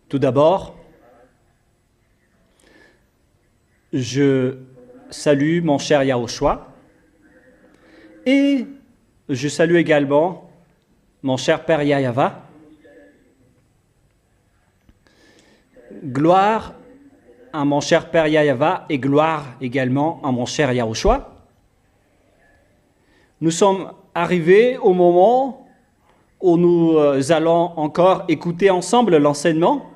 Tout d'abord, je salue mon cher Yahushua et je salue également mon cher Père Yahava. Gloire à mon cher Père Yahava et gloire également à mon cher Yahushua. Nous sommes arrivés au moment où nous allons encore écouter ensemble l'enseignement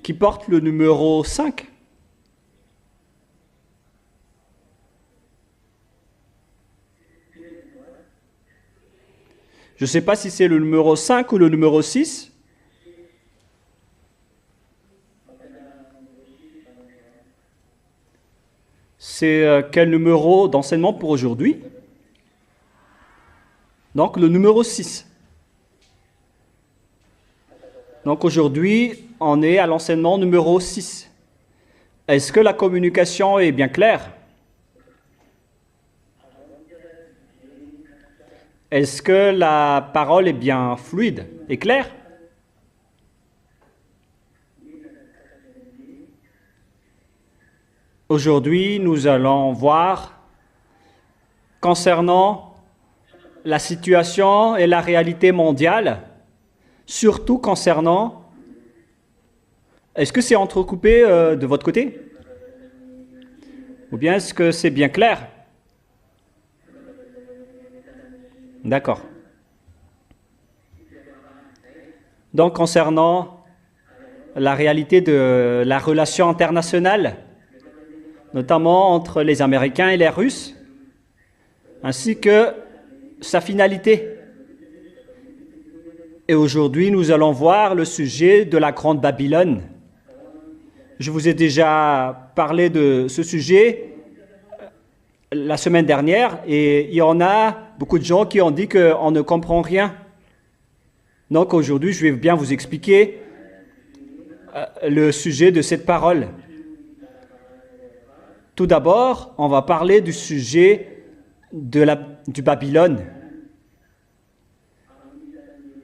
qui porte le numéro 5. Je ne sais pas si c'est le numéro 5 ou le numéro 6. C'est quel numéro d'enseignement pour aujourd'hui? Donc le numéro 6. Donc aujourd'hui, on est à l'enseignement numéro 6. Est-ce que la communication est bien claire? Est-ce que la parole est bien fluide et claire? Aujourd'hui, nous allons voir concernant la situation et la réalité mondiale, surtout concernant... Est-ce que c'est entrecoupé de votre côté? Ou bien est-ce que c'est bien clair? D'accord. Donc, concernant la réalité de la relation internationale, notamment entre les Américains et les Russes, ainsi que sa finalité. Et aujourd'hui, nous allons voir le sujet de la Grande Babylone. Je vous ai déjà parlé de ce sujet la semaine dernière et il y en a beaucoup de gens qui ont dit qu'on ne comprend rien. Donc aujourd'hui, je vais bien vous expliquer le sujet de cette parole. Tout d'abord, on va parler du sujet du Babylone.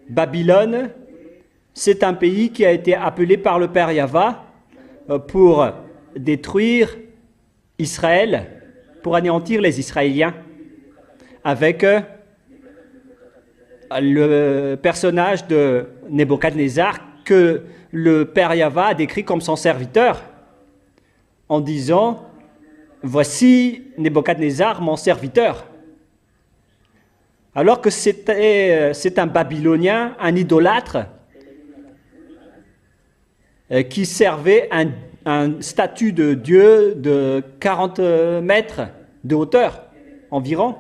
Babylone, c'est un pays qui a été appelé par le Père Yahva pour détruire Israël, pour anéantir les Israéliens, avec le personnage de Nebuchadnezzar que le Père Yahva a décrit comme son serviteur, en disant « Voici Nebuchadnezzar, mon serviteur ». Alors que c'est un Babylonien, un idolâtre, qui servait un statut de Dieu de 40 mètres de hauteur environ.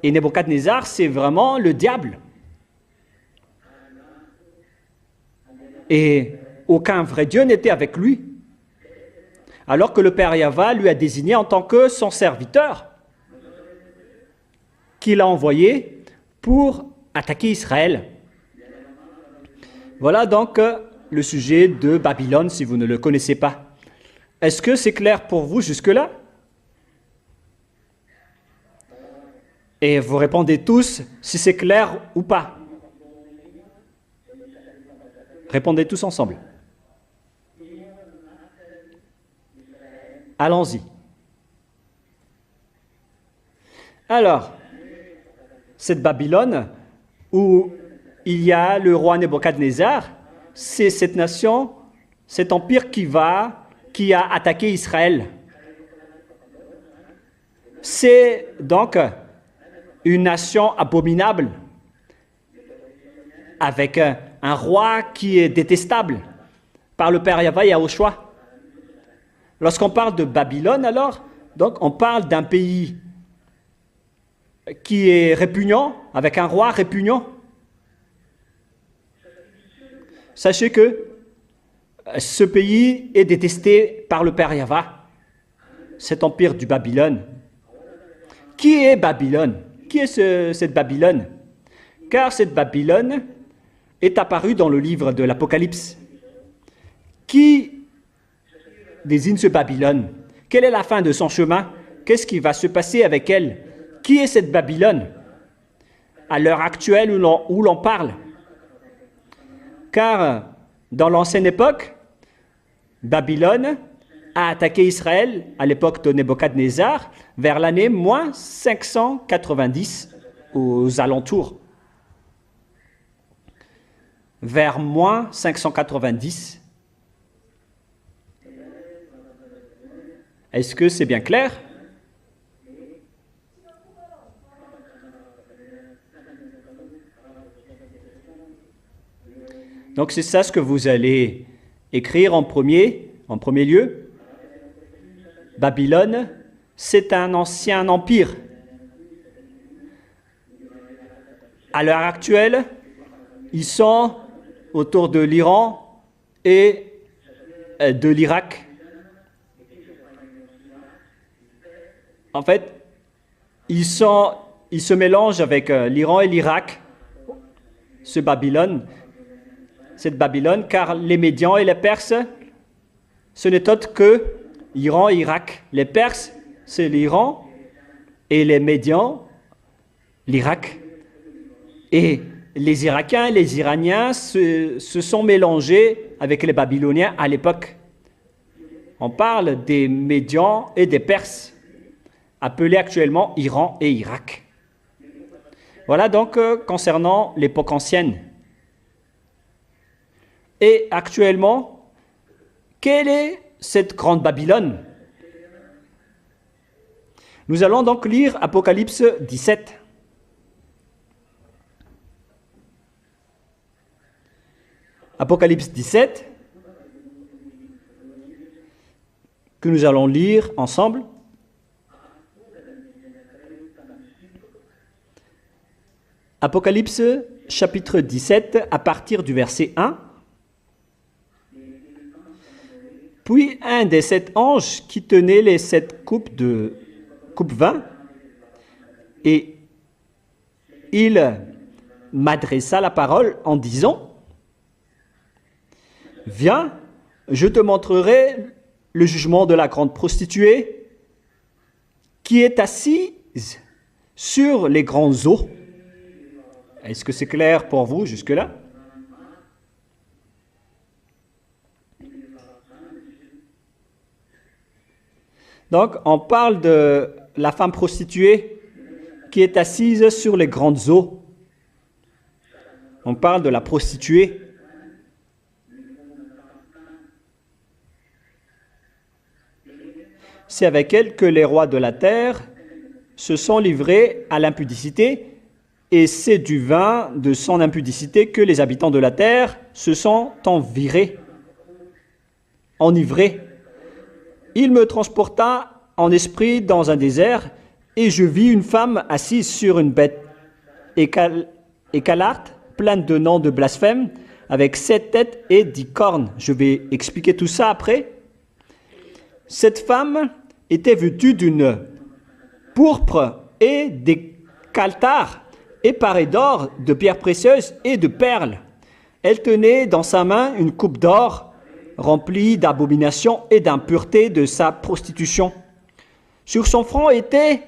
Et Nebuchadnezzar, c'est vraiment le diable. Et aucun vrai Dieu n'était avec lui. Alors que le Père Yahva lui a désigné en tant que son serviteur, qu'il a envoyé pour attaquer Israël. Voilà donc le sujet de Babylone, si vous ne le connaissez pas. Est-ce que c'est clair pour vous jusque-là? Et vous répondez tous si c'est clair ou pas. Répondez tous ensemble. Allons-y. Alors, cette Babylone, où il y a le roi Nebuchadnezzar, c'est cette nation, cet empire qui a attaqué Israël. C'est donc une nation abominable, avec un roi qui est détestable par le Père Yahva et Yahushua. Lorsqu'on parle de Babylone, alors, donc on parle d'un pays qui est répugnant, avec un roi répugnant. Sachez que ce pays est détesté par le Père Yahva, cet empire du Babylone. Qui est Babylone? Qui est cette Babylone? Car cette Babylone est apparue dans le livre de l'Apocalypse. Qui désigne ce Babylone? Quelle est la fin de son chemin? Qu'est-ce qui va se passer avec elle? Qui est cette Babylone à l'heure actuelle où l'on parle? Car dans l'ancienne époque, Babylone a attaqué Israël à l'époque de Nebuchadnezzar vers l'année moins 590 aux alentours. Vers moins 590. Est-ce que c'est bien clair? Donc c'est ça ce que vous allez écrire en premier lieu. Babylone, c'est un ancien empire. À l'heure actuelle, ils sont autour de l'Iran et de l'Irak. En fait, ils se mélangent avec l'Iran et l'Irak, cette Babylone, car les Médians et les Perses, ce n'est autre que Iran et Irak. Les Perses, c'est l'Iran, et les Médians, l'Irak. Et les Irakiens et les Iraniens se sont mélangés avec les Babyloniens à l'époque. On parle des Médians et des Perses, appelés actuellement Iran et Irak. Voilà donc concernant l'époque ancienne. Et actuellement, quelle est cette grande Babylone? Nous allons donc lire Apocalypse 17. Apocalypse 17, que nous allons lire ensemble. Apocalypse chapitre 17 à partir du verset 1. Puis un des 7 anges qui tenait les 7 coupes vin, et il m'adressa la parole en disant: Viens, je te montrerai le jugement de la grande prostituée qui est assise sur les grandes eaux. Est-ce que c'est clair pour vous jusque-là? Donc, on parle de la femme prostituée qui est assise sur les grandes eaux. On parle de la prostituée. C'est avec elle que les rois de la terre se sont livrés à l'impudicité, et c'est du vin de son impudicité que les habitants de la terre se sont enivrés. Il me transporta en esprit dans un désert, et je vis une femme assise sur une bête écarlate, pleine de noms de blasphème, avec 7 têtes et 10 cornes. Je vais expliquer tout ça après. Cette femme était vêtue d'une pourpre et des caltars, et parée d'or, de pierres précieuses et de perles. Elle tenait dans sa main une coupe d'or remplie d'abominations et d'impuretés de sa prostitution. Sur son front était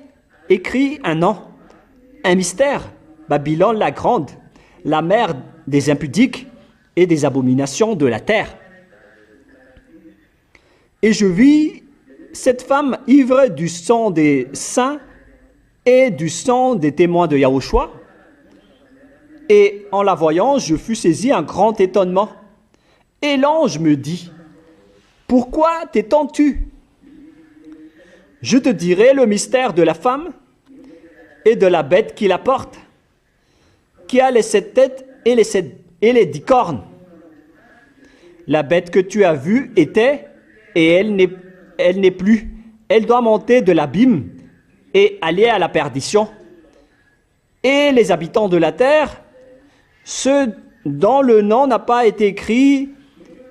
écrit un nom, un mystère: Babylone la grande, la mère des impudiques et des abominations de la terre. Et je vis cette femme ivre du sang des saints et du sang des témoins de Yahushua. Et en la voyant, je fus saisi d'un grand étonnement. Et l'ange me dit: Pourquoi t'étonnes-tu? Je te dirai le mystère de la femme et de la bête qui la porte, qui a les 7 têtes et les 10 cornes. La bête que tu as vue était, et elle n'est plus. Elle doit monter de l'abîme et aller à la perdition. Et les habitants de la terre, ceux dont le nom n'a pas été écrit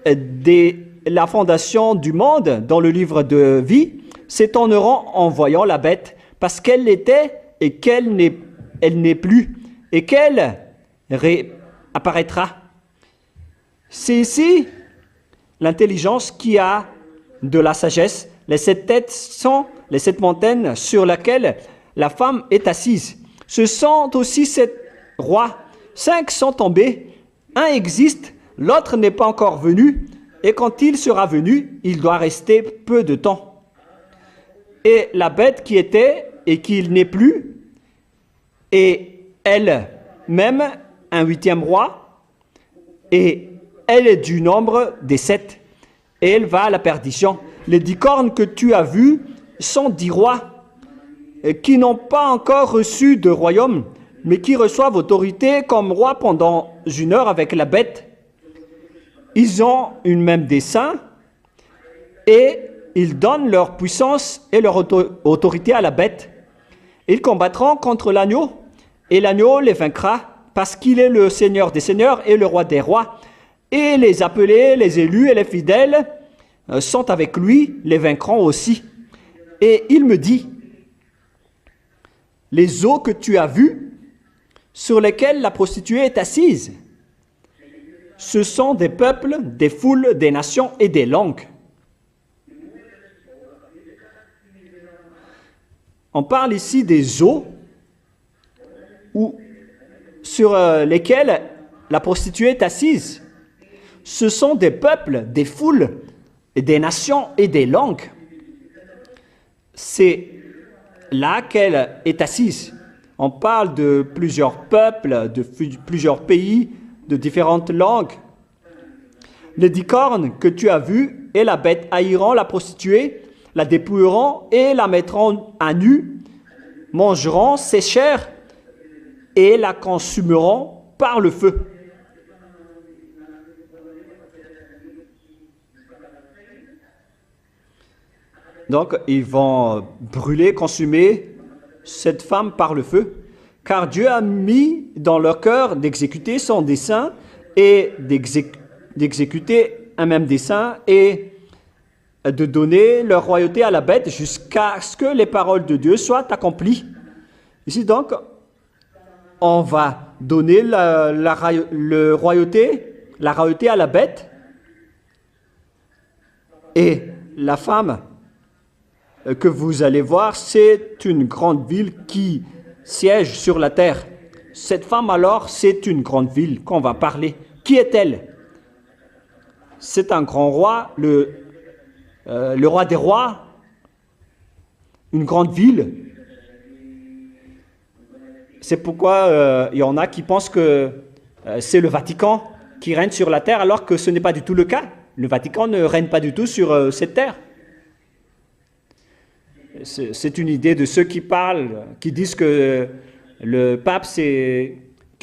dès la fondation du monde dans le livre de vie, s'étonneront en voyant la bête, parce qu'elle était et qu'elle n'est plus, et qu'elle réapparaîtra. C'est ici l'intelligence qui a de la sagesse. Les 7 têtes sont les 7 montagnes sur lesquelles la femme est assise. Ce sont aussi 7 rois. 5 sont tombés, un existe, l'autre n'est pas encore venu, et quand il sera venu, il doit rester peu de temps. Et la bête qui était et qui n'est plus, et elle-même un 8e roi, et elle est du nombre des 7, et elle va à la perdition. Les 10 cornes que tu as vues sont 10 rois, qui n'ont pas encore reçu de royaume, mais qui reçoivent autorité comme roi pendant 1 heure avec la bête. Ils ont une même dessein, et ils donnent leur puissance et leur autorité à la bête. Ils combattront contre l'agneau, et l'agneau les vaincra, parce qu'il est le Seigneur des seigneurs et le roi des rois. Et les appelés, les élus et les fidèles sont avec lui, les vaincront aussi. Et il me dit, les eaux que tu as vues, sur lesquelles la prostituée est assise, ce sont des peuples, des foules, des nations et des langues. On parle ici des eaux sur lesquelles la prostituée est assise. Ce sont des peuples, des foules, des nations et des langues. C'est là qu'elle est assise. On parle de plusieurs peuples, de plusieurs pays, de différentes langues. Les 10 cornes que tu as vues et la bête haïront la prostituée, la dépouilleront et la mettront à nu, mangeront ses chairs et la consumeront par le feu. Donc, ils vont brûler, consumer cette femme par le feu, car Dieu a mis dans leur cœur d'exécuter son dessein et d'exécuter un même dessein et de donner leur royauté à la bête jusqu'à ce que les paroles de Dieu soient accomplies. Ici donc, on va donner la royauté à la bête, et la femme que vous allez voir, c'est une grande ville qui siège sur la terre. Cette femme alors, c'est une grande ville qu'on va parler. Qui est-elle? C'est un grand roi, le roi des rois, une grande ville. C'est pourquoi il y en a qui pensent que c'est le Vatican qui règne sur la terre, alors que ce n'est pas du tout le cas. Le Vatican ne règne pas du tout sur cette terre. C'est une idée de ceux qui parlent, qui disent que le pape,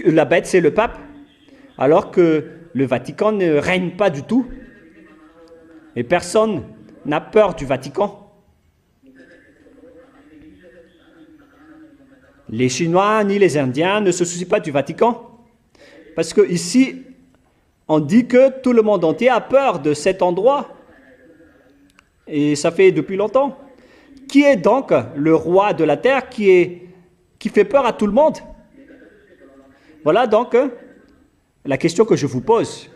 la bête, c'est le pape, alors que le Vatican ne règne pas du tout. Et personne n'a peur du Vatican. Les Chinois ni les Indiens ne se soucient pas du Vatican. Parce qu'ici, on dit que tout le monde entier a peur de cet endroit. Et ça fait depuis longtemps. Qui est donc le roi de la terre qui fait peur à tout le monde? Voilà donc la question que je vous pose.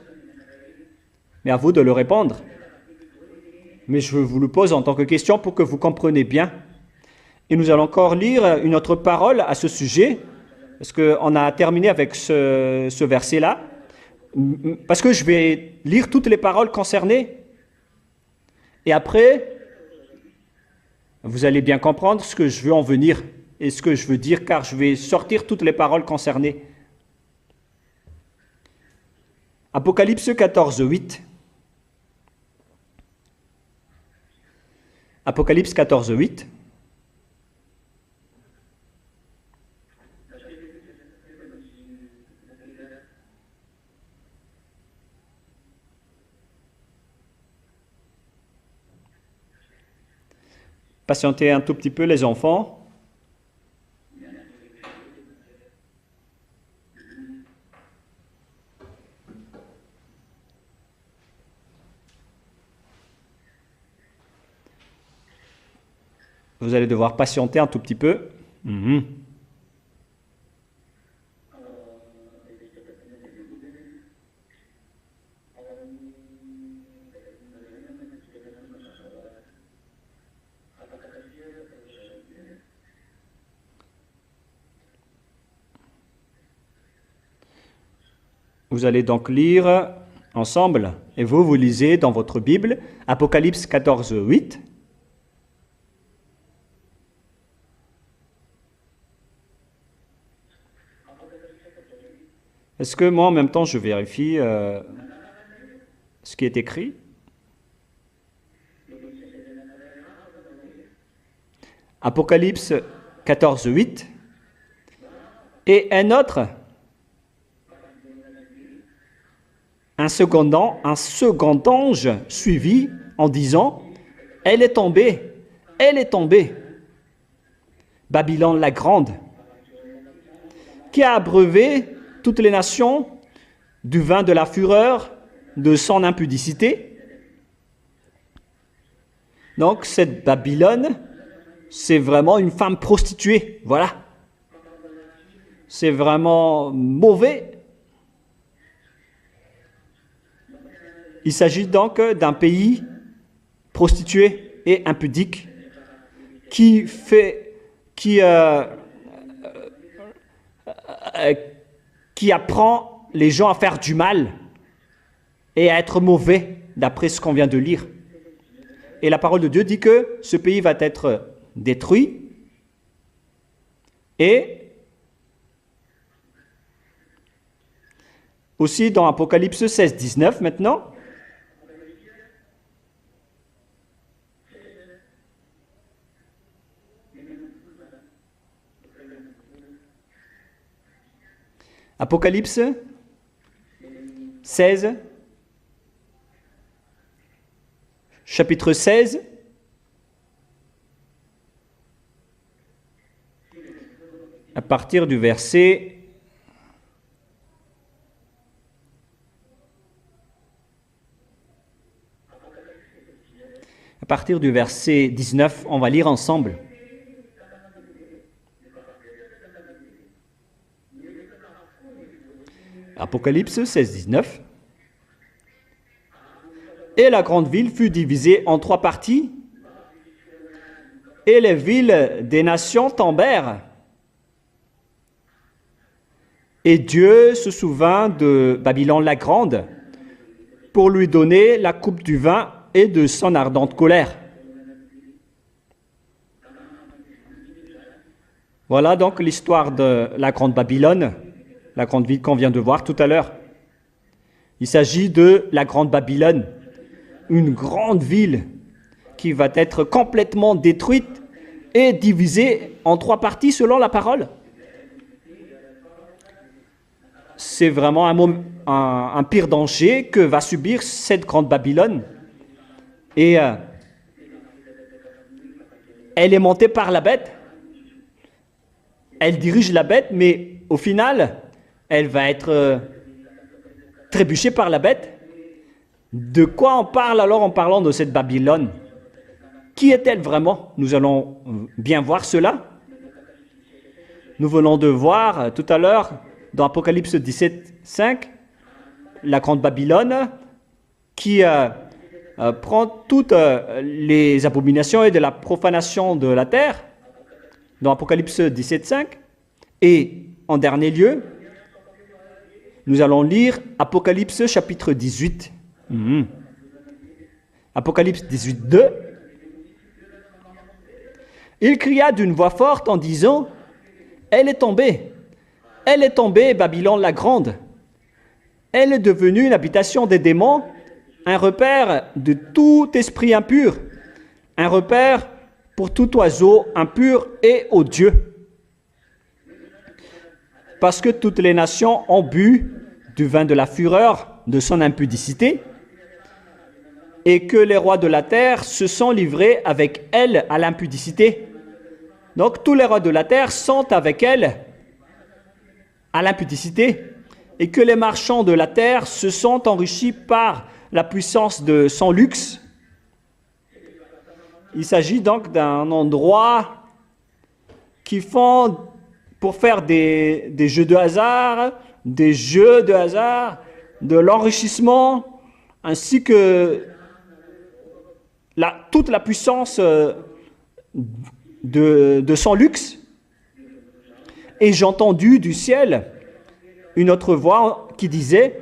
Mais à vous de le répondre. Mais je vous le pose en tant que question pour que vous compreniez bien. Et nous allons encore lire une autre parole à ce sujet, parce qu'on a terminé avec ce verset-là, parce que je vais lire toutes les paroles concernées. Et après, vous allez bien comprendre ce que je veux en venir et ce que je veux dire, car je vais sortir toutes les paroles concernées. Apocalypse 14, 8. Apocalypse 14, 8. Patientez un tout petit peu les enfants. Vous allez devoir patienter un tout petit peu. Vous allez donc lire ensemble, et vous lisez dans votre Bible, Apocalypse 14, 8. Est-ce que moi, en même temps, je vérifie ce qui est écrit? Apocalypse 14, 8. Et un autre, un second ange suivit en disant, elle est tombée, Babylone la grande, qui a abreuvé toutes les nations du vin de la fureur de son impudicité. Donc cette Babylone, c'est vraiment une femme prostituée, voilà. C'est vraiment mauvais. Il s'agit donc d'un pays prostitué et impudique qui apprend les gens à faire du mal et à être mauvais, d'après ce qu'on vient de lire. Et la parole de Dieu dit que ce pays va être détruit et aussi dans Apocalypse 16, 19 maintenant. Apocalypse 16, chapitre 16, à partir du verset 19, on va lire ensemble. Apocalypse 16, 19. Et la grande ville fut divisée en 3 parties, et les villes des nations tombèrent. Et Dieu se souvint de Babylone la grande, pour lui donner la coupe du vin et de son ardente colère. Voilà donc l'histoire de la grande Babylone, la grande ville qu'on vient de voir tout à l'heure. Il s'agit de la grande Babylone, une grande ville qui va être complètement détruite et divisée en 3 parties selon la parole. C'est vraiment un pire danger que va subir cette grande Babylone. Et elle est montée par la bête. Elle dirige la bête, mais au final, elle va être trébuchée par la bête. De quoi on parle alors en parlant de cette Babylone? Qui est-elle vraiment? Nous allons bien voir cela. Nous venons de voir tout à l'heure, dans Apocalypse 17, 5, la grande Babylone qui prend toutes les abominations et de la profanation de la terre, dans Apocalypse 17, 5. Et en dernier lieu, nous allons lire Apocalypse chapitre 18. Apocalypse 18, 2. Il cria d'une voix forte en disant, elle est tombée, Babylone la grande. Elle est devenue une habitation des démons, un repère de tout esprit impur, un repère pour tout oiseau impur et odieux. Parce que toutes les nations ont bu du vin de la fureur de son impudicité, et que les rois de la terre se sont livrés avec elle à l'impudicité. Donc tous les rois de la terre sont avec elle à l'impudicité, et que les marchands de la terre se sont enrichis par la puissance de son luxe. Il s'agit donc d'un endroit qui font pour faire des jeux de hasard, de l'enrichissement, ainsi que toute la puissance de son luxe. Et j'ai entendu du ciel une autre voix qui disait: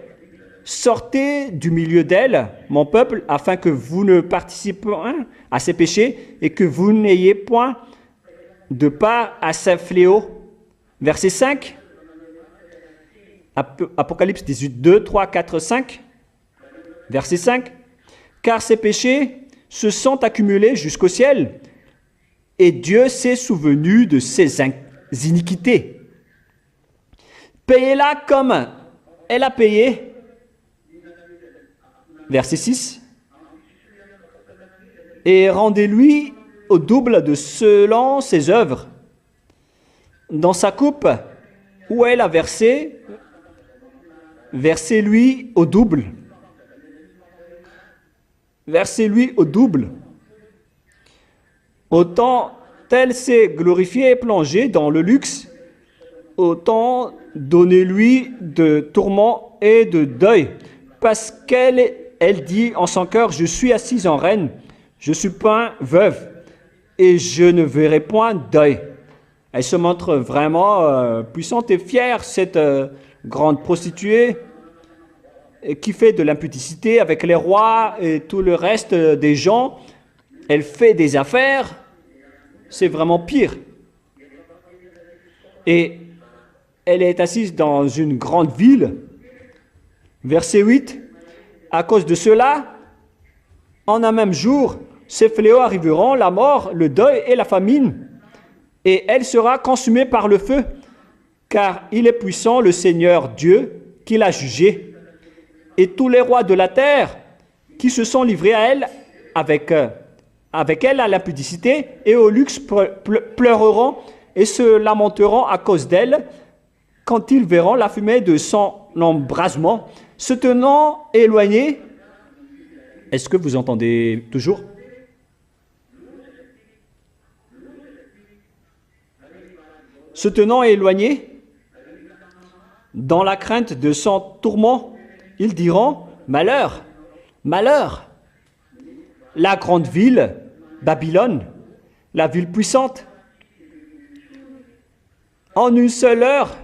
sortez du milieu d'elle, mon peuple, afin que vous ne participiez point à ses péchés et que vous n'ayez point de part à ses fléaux. Verset 5, Apocalypse 18, 2, 3, 4, 5. Verset 5. Car ses péchés se sont accumulés jusqu'au ciel, et Dieu s'est souvenu de ses iniquités. Payez-la comme elle a payé. Verset 6. Et rendez-lui au double de selon ses œuvres. Dans sa coupe où elle a versé, versez-lui au double. Versez-lui au double. Autant elle s'est glorifiée et plongée dans le luxe, autant donnez-lui de tourments et de deuil, parce qu'elle dit en son cœur: je suis assise en reine, je suis point veuve, et je ne verrai point deuil. Elle se montre vraiment puissante et fière, cette grande prostituée, qui fait de l'impudicité avec les rois et tout le reste des gens. Elle fait des affaires, c'est vraiment pire. Et elle est assise dans une grande ville. Verset 8, à cause de cela, en un même jour, ces fléaux arriveront, la mort, le deuil et la famine, et elle sera consumée par le feu, car il est puissant, le Seigneur Dieu, qui l'a jugée. Et tous les rois de la terre qui se sont livrés à elle, avec elle à l'impudicité et au luxe, pleureront et se lamenteront à cause d'elle quand ils verront la fumée de son embrasement se tenant éloignée. Est-ce que vous entendez toujours? Se tenant éloignée, dans la crainte de son tourment, ils diront: malheur, malheur. La grande ville, Babylone, la ville puissante, en une seule heure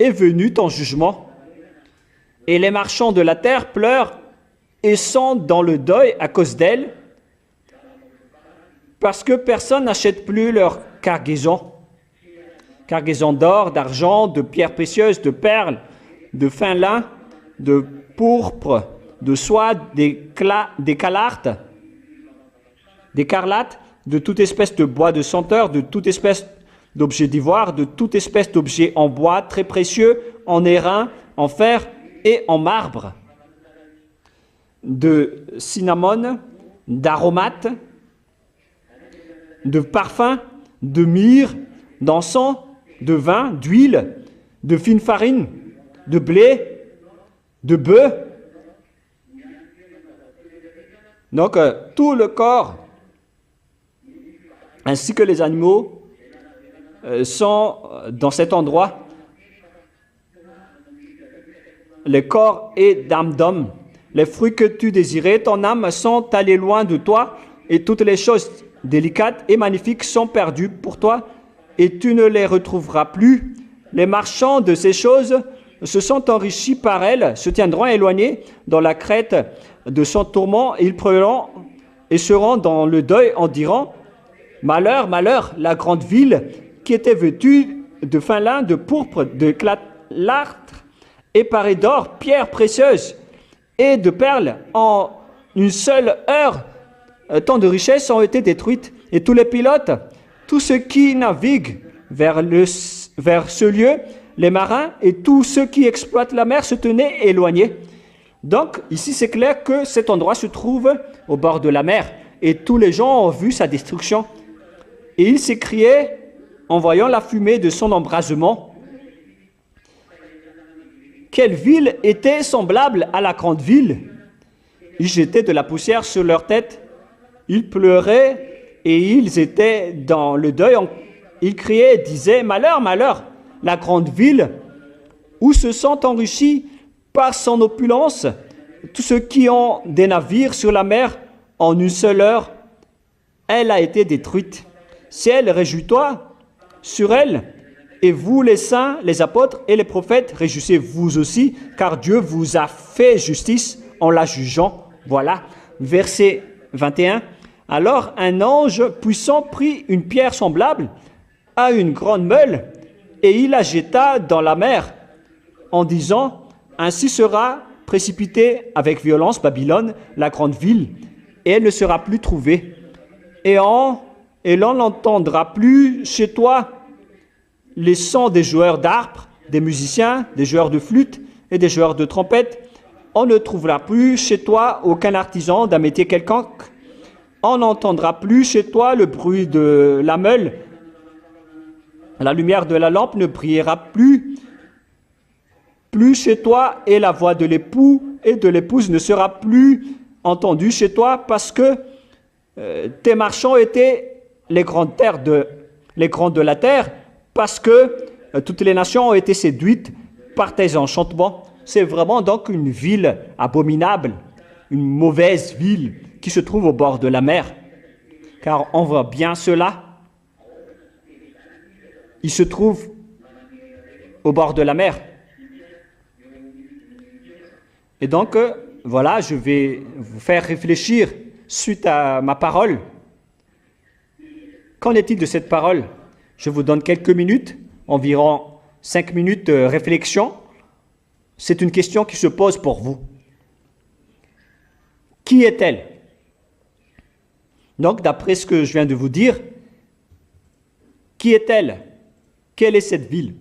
est venu ton jugement. Et les marchands de la terre pleurent et sont dans le deuil à cause d'elle, parce que personne n'achète plus leur cargaison d'or, d'argent, de pierres précieuses, de perles, de fin lin, de pourpre, de soie, d'écarlate, de toute espèce de bois de senteur, de toute espèce d'objets d'ivoire, de toute espèce d'objets en bois très précieux, en airain, en fer et en marbre, de cinnamome, d'aromates, de parfums, de myrrhe, d'encens, de vin, d'huile, de fine farine, de blé, de bœuf. Donc, tout le corps, ainsi que les animaux, sont dans cet endroit. Le corps est d'âme d'homme. Les fruits que tu désirais, ton âme, sont allés loin de toi, et toutes les choses délicates et magnifiques sont perdues pour toi, et tu ne les retrouveras plus. Les marchands de ces choses se sont enrichis par elles, se tiendront éloignés dans la crête de son tourment, et ils pleureront et seront dans le deuil en dirant: malheur, malheur, la grande ville qui était vêtue de fin lin, de pourpre, de clartre et parée d'or, pierres précieuses et de perles. En une seule heure, tant de richesses ont été détruites, et tous les pilotes, tous ceux qui naviguent vers ce lieu, les marins et tous ceux qui exploitent la mer se tenaient éloignés. Donc, ici, c'est clair que cet endroit se trouve au bord de la mer, et tous les gens ont vu sa destruction. Et ils s'écriaient en voyant la fumée de son embrasement: quelle ville était semblable à la grande ville? Ils jetaient de la poussière sur leur tête, ils pleuraient et ils étaient dans le deuil. Ils criaient et disaient: malheur, malheur, la grande ville où se sont enrichis par son opulence tous ceux qui ont des navires sur la mer. En une seule heure, elle a été détruite. Ciel, réjouis-toi sur elle, Et vous, les saints, les apôtres et les prophètes, réjouissez-vous aussi, car Dieu vous a fait justice en la jugeant. Voilà, verset 21. Alors un ange puissant prit une pierre semblable à une grande meule, et il la jeta dans la mer, en disant, ainsi sera précipitée avec violence Babylone, la grande ville, et elle ne sera plus trouvée. Et l'on n'entendra plus chez toi les sons des joueurs d'harpe, des musiciens, des joueurs de flûte et des joueurs de trompette. On ne trouvera plus chez toi aucun artisan d'un métier quelconque. On n'entendra plus chez toi le bruit de la meule. La lumière de la lampe ne brillera plus chez toi, et la voix de l'époux et de l'épouse ne sera plus entendue chez toi, parce que tes marchands étaient les grands de la terre, parce que toutes les nations ont été séduites par tes enchantements. C'est vraiment donc une ville abominable, une mauvaise ville qui se trouve au bord de la mer. Car on voit bien cela. Il se trouve au bord de la mer. Et donc, voilà, je vais vous faire réfléchir suite à ma parole. Qu'en est-il de cette parole? Je vous donne quelques minutes, environ 5 minutes de réflexion. C'est une question qui se pose pour vous. Qui est-elle? Donc, d'après ce que je viens de vous dire, qui est-elle? Quelle est cette ville?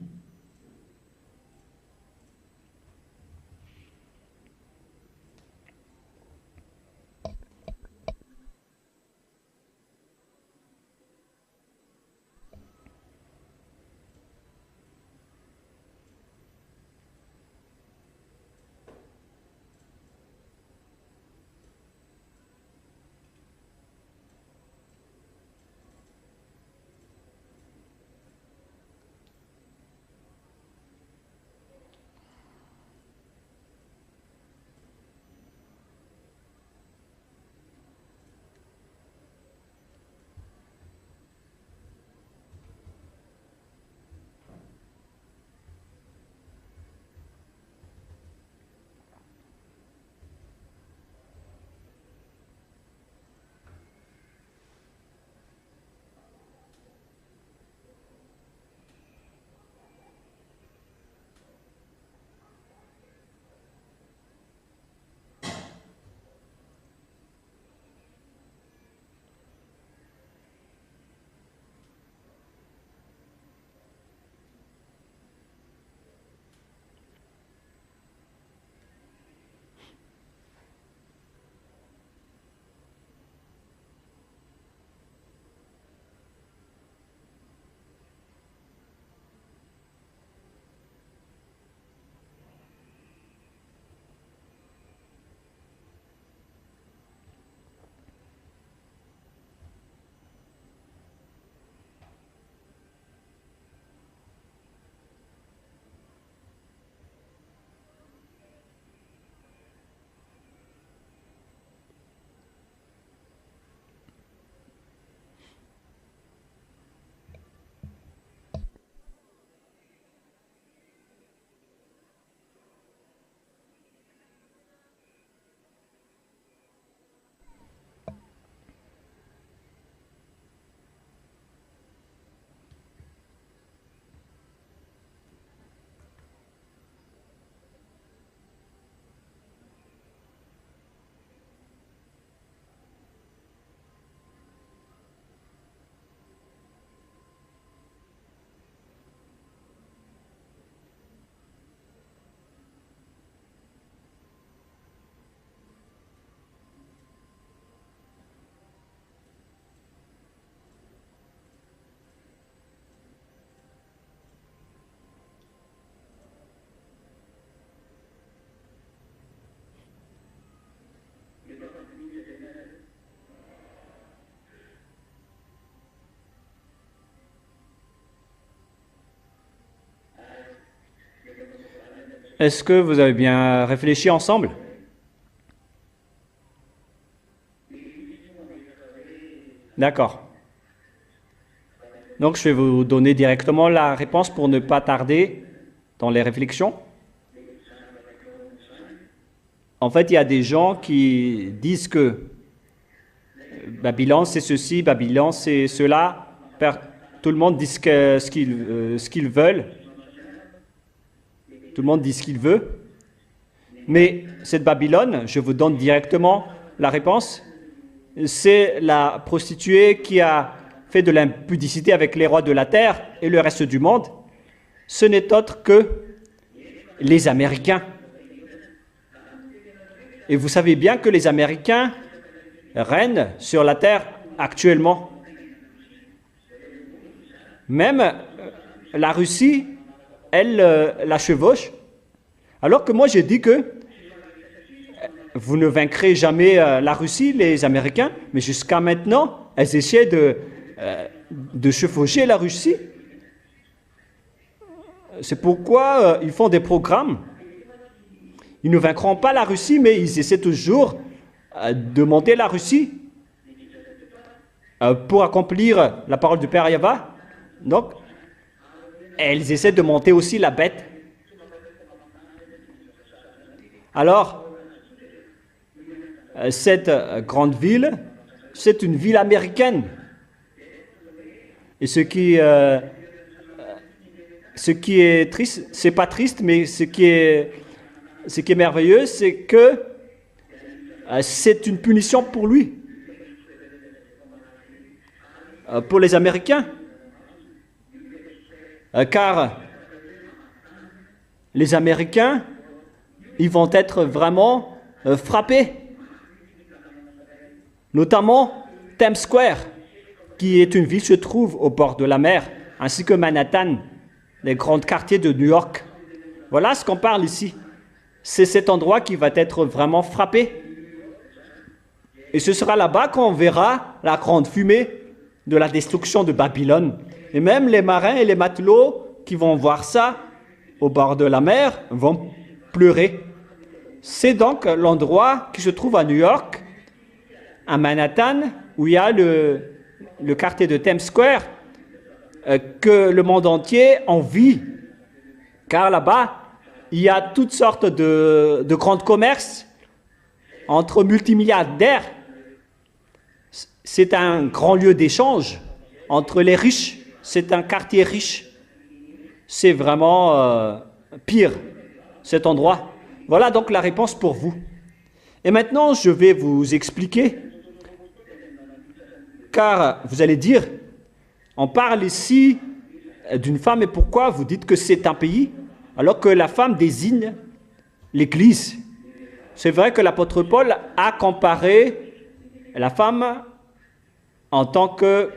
Est-ce que vous avez bien réfléchi ensemble? D'accord. Donc, je vais vous donner directement la réponse pour ne pas tarder dans les réflexions. En fait, il y a des gens qui disent que Babylone, c'est ceci, Babylone, c'est cela. Tout le monde dit ce qu'ils veulent. Tout le monde dit ce qu'il veut. Mais cette Babylone, je vous donne directement la réponse, c'est la prostituée qui a fait de l'impudicité avec les rois de la terre et le reste du monde. Ce n'est autre que les Américains. Et vous savez bien que les Américains règnent sur la terre actuellement. Même la Russie, elle la chevauche. Alors que moi, j'ai dit que vous ne vaincrez jamais la Russie, les Américains, mais jusqu'à maintenant, elles essaient de chevaucher la Russie. C'est pourquoi ils font des programmes. Ils ne vaincront pas la Russie, mais ils essaient toujours de monter la Russie pour accomplir la parole du Père Yahva. Donc, elles essaient de monter aussi la bête. Alors, cette grande ville, c'est une ville américaine. Et ce qui est triste, c'est pas triste, mais ce qui est merveilleux, c'est que c'est une punition pour lui, pour les Américains. Car les Américains, ils vont être vraiment frappés. Notamment Times Square, qui est une ville qui se trouve au bord de la mer, ainsi que Manhattan, les grands quartiers de New York. Voilà ce qu'on parle ici. C'est cet endroit qui va être vraiment frappé. Et ce sera là-bas qu'on verra la grande fumée de la destruction de Babylone. Et même les marins et les matelots qui vont voir ça au bord de la mer vont pleurer. C'est donc l'endroit qui se trouve à New York, à Manhattan, où il y a le quartier de Times Square, que le monde entier envie. Car là-bas, il y a toutes sortes de grands commerces entre multimilliardaires. C'est un grand lieu d'échange entre les riches. C'est un quartier riche. C'est vraiment pire, cet endroit. Voilà donc la réponse pour vous. Et maintenant, je vais vous expliquer. Car vous allez dire, on parle ici d'une femme, et pourquoi vous dites que c'est un pays, alors que la femme désigne l'Église. C'est vrai que l'apôtre Paul a comparé la femme en tant que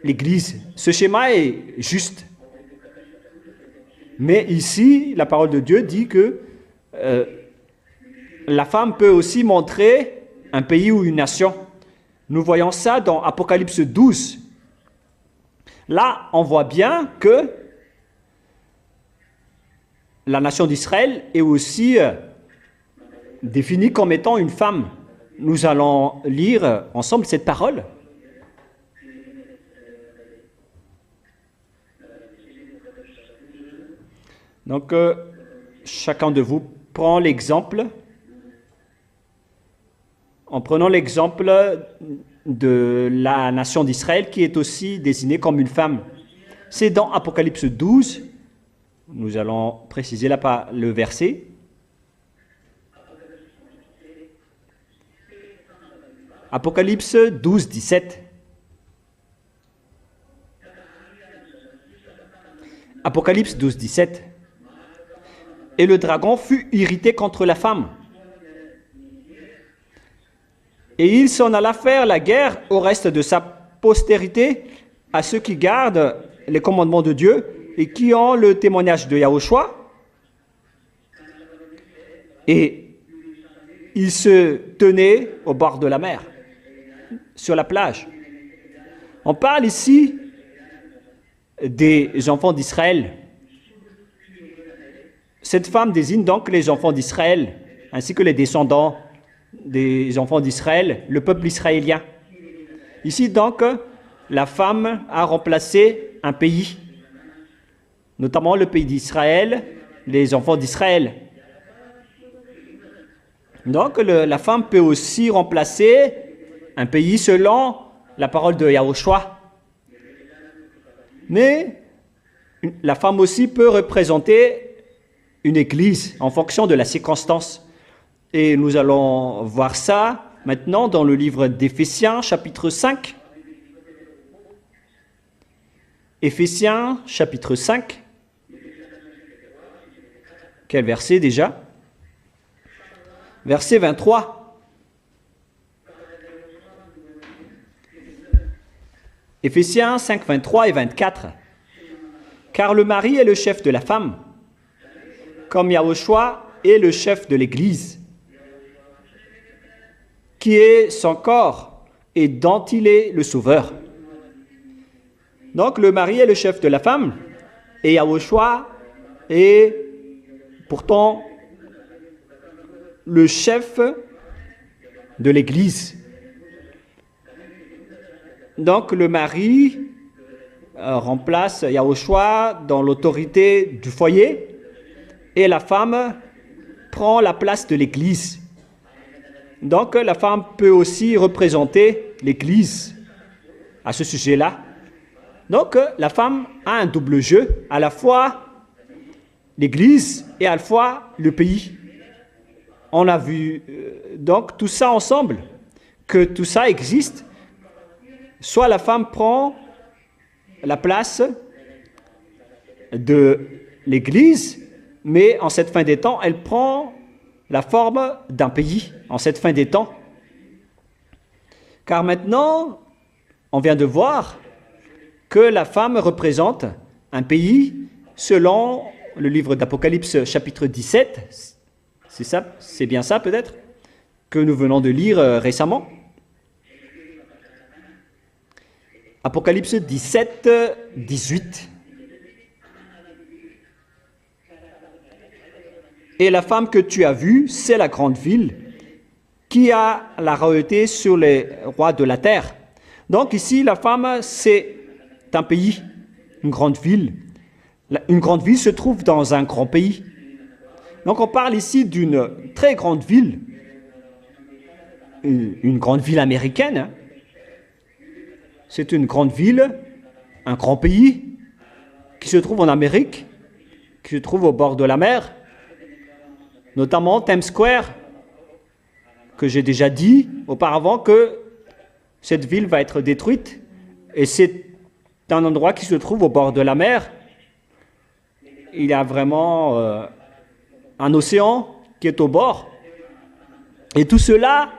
l'Église. Ce schéma est juste. Mais ici, la parole de Dieu dit que la femme peut aussi montrer un pays ou une nation. Nous voyons ça dans Apocalypse 12. Là, on voit bien que la nation d'Israël est aussi définie comme étant une femme. Nous allons lire ensemble cette parole. Donc, chacun de vous prend l'exemple. En prenant l'exemple de la nation d'Israël qui est aussi désignée comme une femme. C'est dans Apocalypse 12. Nous allons préciser là le verset. Apocalypse 12, 17. Apocalypse 12, 17. Et le dragon fut irrité contre la femme. Et il s'en alla faire la guerre au reste de sa postérité, à ceux qui gardent les commandements de Dieu et qui ont le témoignage de Yahushua. Et il se tenait au bord de la mer, sur la plage. On parle ici des enfants d'Israël. Cette femme désigne donc les enfants d'Israël, ainsi que les descendants des enfants d'Israël, le peuple israélien. Ici donc, la femme a remplacé un pays, notamment le pays d'Israël, les enfants d'Israël. Donc, la femme peut aussi remplacer un pays selon la parole de Yahushua. Mais la femme aussi peut représenter une église en fonction de la circonstance. Et nous allons voir ça maintenant dans le livre d'Éphésiens, chapitre 5. Éphésiens, chapitre 5. Quel verset déjà? Verset 23. Éphésiens 5, 23 et 24. Car le mari est le chef de la femme, comme Yahushua est le chef de l'Église, qui est son corps et dont il est le sauveur. Donc le mari est le chef de la femme et Yahushua est pourtant le chef de l'Église. Donc le mari remplace Yahushua dans l'autorité du foyer et la femme prend la place de l'Église. Donc la femme peut aussi représenter l'Église à ce sujet-là. Donc la femme a un double jeu, à la fois l'Église et à la fois le pays. On a vu donc tout ça ensemble, que tout ça existe. Soit la femme prend la place de l'Église, mais en cette fin des temps, elle prend la forme d'un pays, en cette fin des temps. Car maintenant, on vient de voir que la femme représente un pays selon le livre d'Apocalypse chapitre 17. C'est ça, c'est bien ça peut-être, que nous venons de lire récemment. Apocalypse 17, 18. Et la femme que tu as vue, c'est la grande ville qui a la royauté sur les rois de la terre. Donc ici, la femme, c'est un pays, une grande ville. Une grande ville se trouve dans un grand pays. Donc on parle ici d'une très grande ville, une grande ville américaine. Hein. C'est une grande ville, un grand pays qui se trouve en Amérique, qui se trouve au bord de la mer, notamment Times Square, que j'ai déjà dit auparavant que cette ville va être détruite et c'est un endroit qui se trouve au bord de la mer. Il y a vraiment un océan qui est au bord. Et tout cela,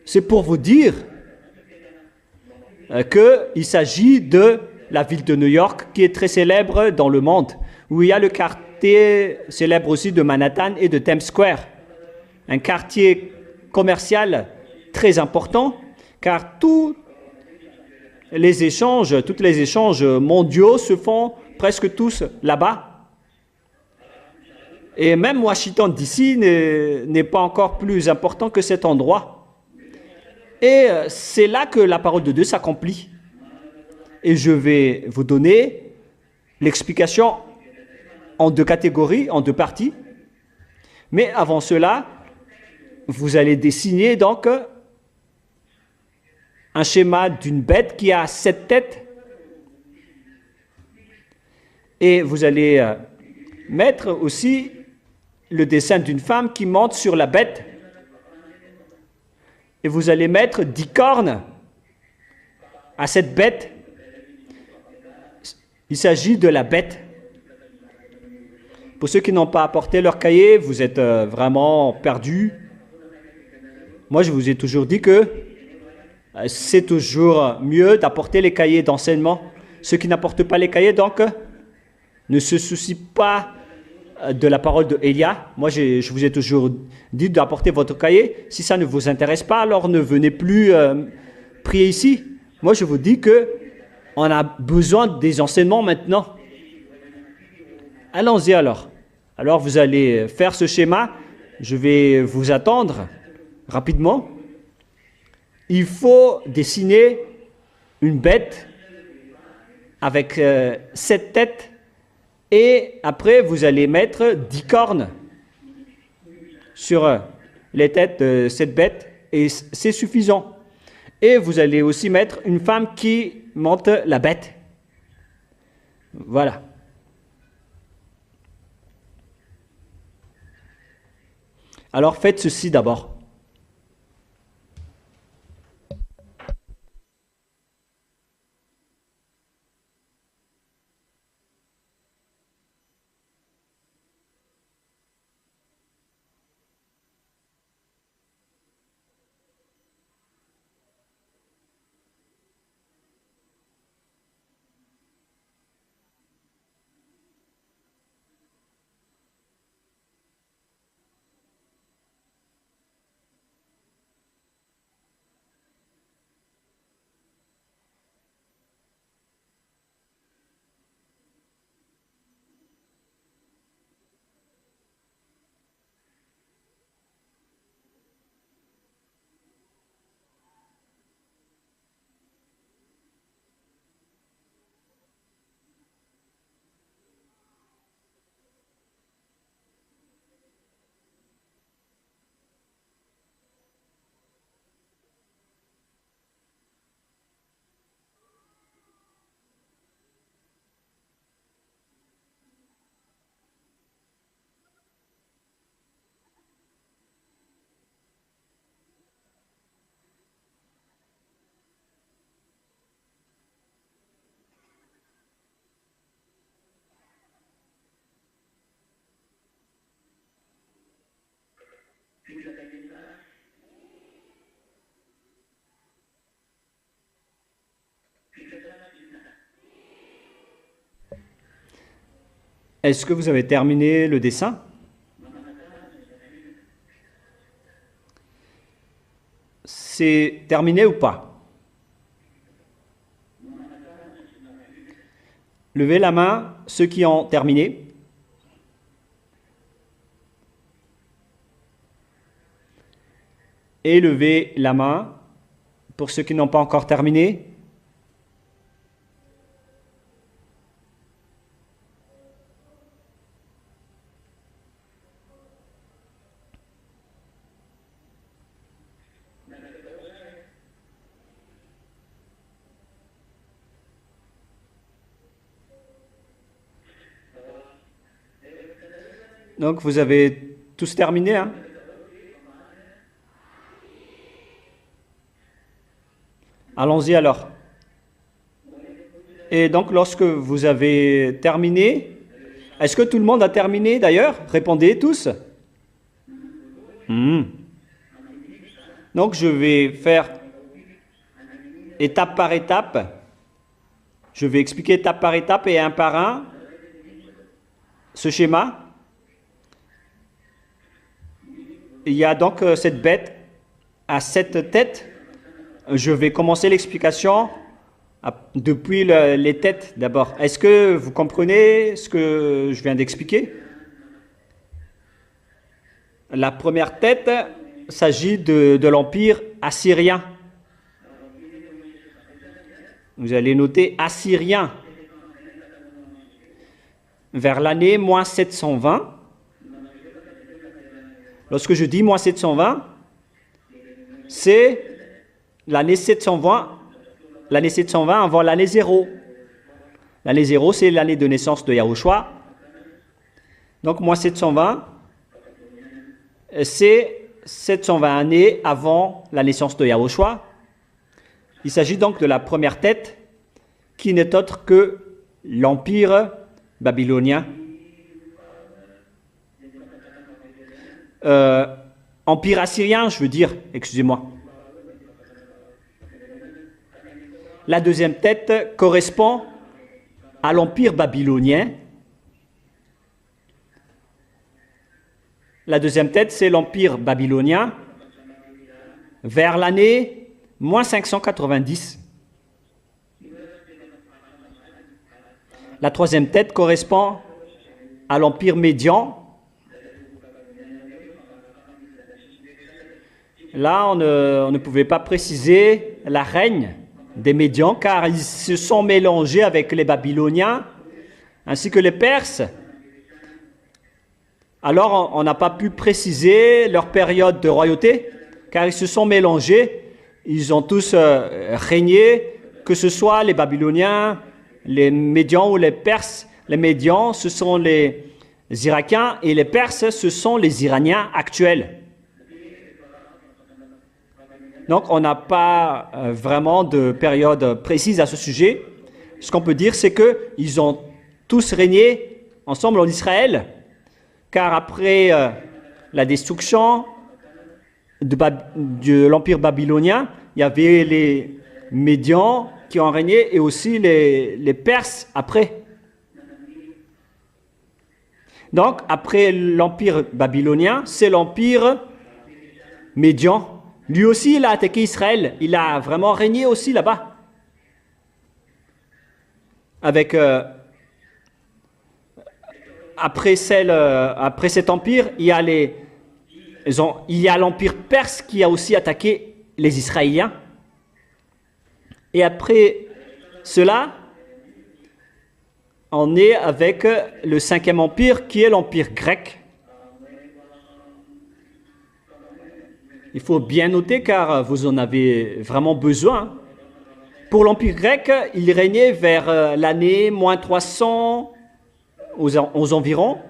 c'est pour vous dire qu'il s'agit de la ville de New York qui est très célèbre dans le monde, où il y a le quartier célèbre aussi de Manhattan et de Times Square, un quartier commercial très important, car tous les échanges mondiaux se font presque tous là-bas. Et même Washington DC n'est pas encore plus important que cet endroit. Et c'est là que la parole de Dieu s'accomplit. Et je vais vous donner l'explication en deux catégories, en deux parties. Mais avant cela, vous allez dessiner donc un schéma d'une bête qui a 7 têtes. Et vous allez mettre aussi le dessin d'une femme qui monte sur la bête. Et vous allez mettre 10 cornes à cette bête. Il s'agit de la bête. Pour ceux qui n'ont pas apporté leur cahier, vous êtes vraiment perdus. Moi, je vous ai toujours dit que c'est toujours mieux d'apporter les cahiers d'enseignement. Ceux qui n'apportent pas les cahiers, donc, ne se soucient pas de la parole de Elia. Moi, je vous ai toujours dit d'apporter votre cahier. Si ça ne vous intéresse pas, alors ne venez plus prier ici. Moi, je vous dis que on a besoin des enseignements maintenant. Allons-y alors. Alors, vous allez faire ce schéma. Je vais vous attendre rapidement. Il faut dessiner une bête avec 7 têtes et après vous allez mettre 10 cornes sur les têtes de cette bête et c'est suffisant. Et vous allez aussi mettre une femme qui monte la bête. Voilà. Alors faites ceci d'abord. Est-ce que vous avez terminé le dessin? C'est terminé ou pas? Levez la main, ceux qui ont terminé. Et levez la main pour ceux qui n'ont pas encore terminé. Donc, vous avez tous terminé, hein? Allons-y alors. Et donc, lorsque vous avez terminé, est-ce que tout le monde a terminé d'ailleurs? Répondez tous. Donc, je vais faire étape par étape. Je vais expliquer étape par étape et un par un ce schéma. Il y a donc cette bête à 7 têtes. Je vais commencer l'explication depuis les têtes d'abord. Est-ce que vous comprenez ce que je viens d'expliquer? La première tête s'agit de l'Empire assyrien. Vous allez noter assyrien. Vers l'année moins 720. Lorsque je dis moins 720, c'est l'année 720 avant l'année 0. L'année 0, c'est l'année de naissance de Yahushua. Donc, moins 720, c'est 720 années avant la naissance de Yahushua. Il s'agit donc de la première tête qui n'est autre que l'Empire babylonien. Empire assyrien, je veux dire, excusez-moi. La deuxième tête correspond à l'Empire babylonien. La deuxième tête, c'est l'Empire babylonien vers l'année moins 590. La troisième tête correspond à l'Empire médian. Là, on ne pouvait pas préciser la règne des Médians, car ils se sont mélangés avec les Babyloniens, ainsi que les Perses. Alors, on n'a pas pu préciser leur période de royauté, car ils se sont mélangés. Ils ont tous régné, que ce soit les Babyloniens, les Médians ou les Perses. Les Médians, ce sont les Irakiens, et les Perses, ce sont les Iraniens actuels. Donc, on n'a pas vraiment de période précise à ce sujet. Ce qu'on peut dire, c'est qu'ils ont tous régné ensemble en Israël, car après la destruction de l'Empire babylonien, il y avait les Médians qui ont régné et aussi les Perses après. Donc, après l'Empire babylonien, c'est l'Empire médian. Lui aussi, il a attaqué Israël. Il a vraiment régné aussi là-bas. Avec, après cet empire, il y a l'Empire perse qui a aussi attaqué les Israéliens. Et après cela, on est avec le 5e empire qui est l'empire grec. Il faut bien noter car vous en avez vraiment besoin. Pour l'empire grec, il régnait vers l'année moins 300 aux environs.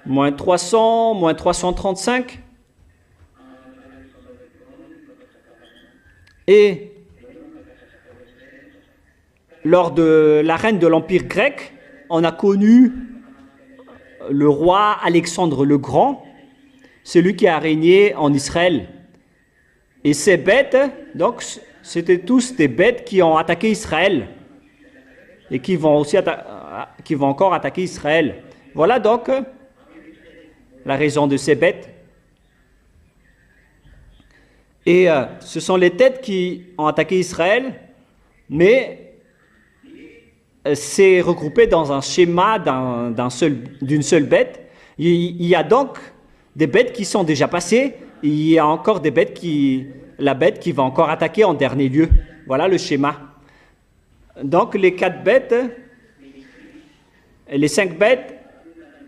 Moins 300, moins 335. Et lors de la règne de l'Empire grec, on a connu le roi Alexandre le Grand, celui qui a régné en Israël. Et ces bêtes, donc, c'était tous des bêtes qui ont attaqué Israël et qui vont encore attaquer Israël. Voilà donc la raison de ces bêtes. Et ce sont les têtes qui ont attaqué Israël, mais c'est regroupé dans un schéma d'une seule bête. Il y a donc des bêtes qui sont déjà passées, et il y a encore des bêtes la bête qui va encore attaquer en dernier lieu. Voilà le schéma. Donc les 4 bêtes, les 5 bêtes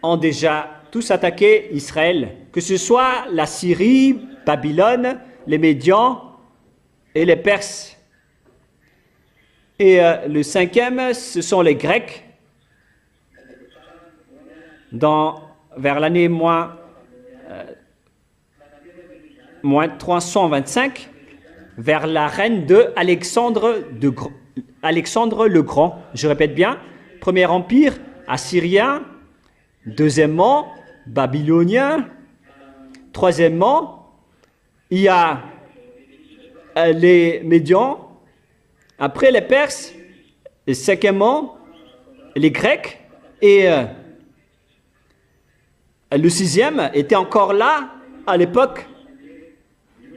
ont déjà tous attaqué Israël, que ce soit la Syrie, Babylone, les Médians et les Perses. Et le 5e, ce sont les Grecs. Vers l'année moins 325, vers la règne de Alexandre le Grand. Je répète bien, premier empire assyrien, deuxièmement babylonien, troisièmement il y a les Médians, après les Perses, et cinquièmement les Grecs, et le 6e était encore là à l'époque.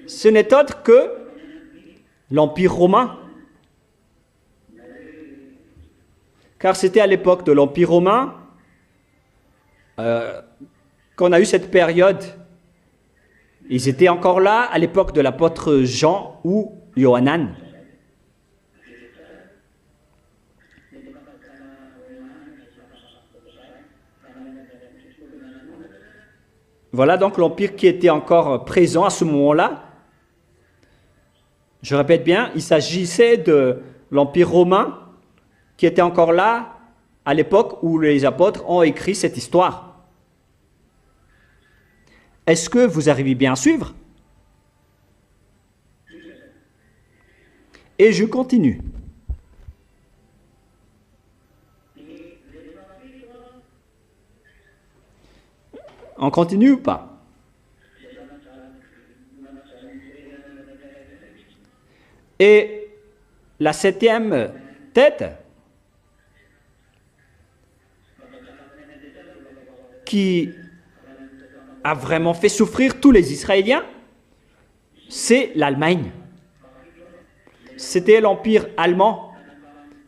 Ce n'est autre que l'Empire romain. Car c'était à l'époque de l'Empire romain qu'on a eu cette période. Ils étaient encore là à l'époque de l'apôtre Jean ou Yohanan. Voilà donc l'empire qui était encore présent à ce moment-là. Je répète bien, il s'agissait de l'Empire romain qui était encore là à l'époque où les apôtres ont écrit cette histoire. Est-ce que vous arrivez bien à suivre? Et je continue. On continue ou pas? Et la 7e tête, qui a vraiment fait souffrir tous les Israéliens, c'est l'Allemagne. C'était l'Empire allemand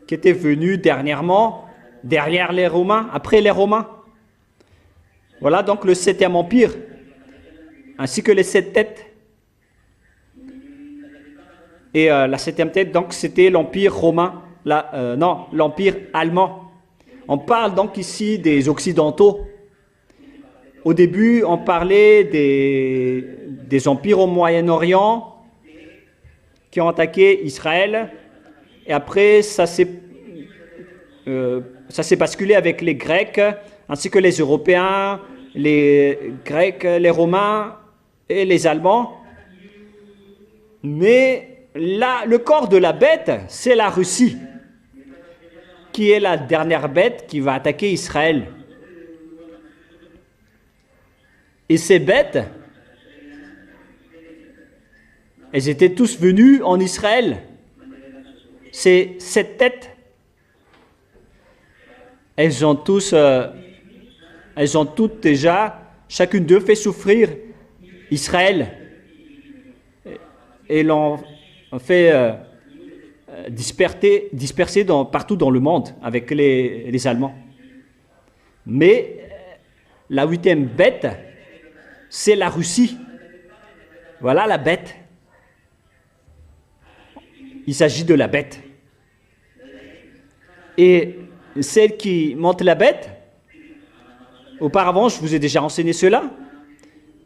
qui était venu dernièrement, derrière les Romains, après les Romains. Voilà donc le 7e empire, ainsi que les 7 têtes. Et la septième tête, donc, c'était l'Empire romain, non, l'Empire allemand. On parle donc ici des Occidentaux. Au début, on parlait des empires au Moyen-Orient qui ont attaqué Israël. Et après, ça s'est basculé avec les Grecs, ainsi que les Européens, les Grecs, les Romains et les Allemands. Mais là, le corps de la bête, c'est la Russie, qui est la dernière bête qui va attaquer Israël. Et ces bêtes, elles étaient tous venues en Israël. Ces 7 têtes, elles ont toutes déjà, chacune d'eux fait souffrir Israël. Et l'ont fait disperser partout dans le monde avec les Allemands. Mais la 8e bête, c'est la Russie. Voilà la bête. Il s'agit de la bête. Et celle qui monte la bête, auparavant, je vous ai déjà enseigné cela,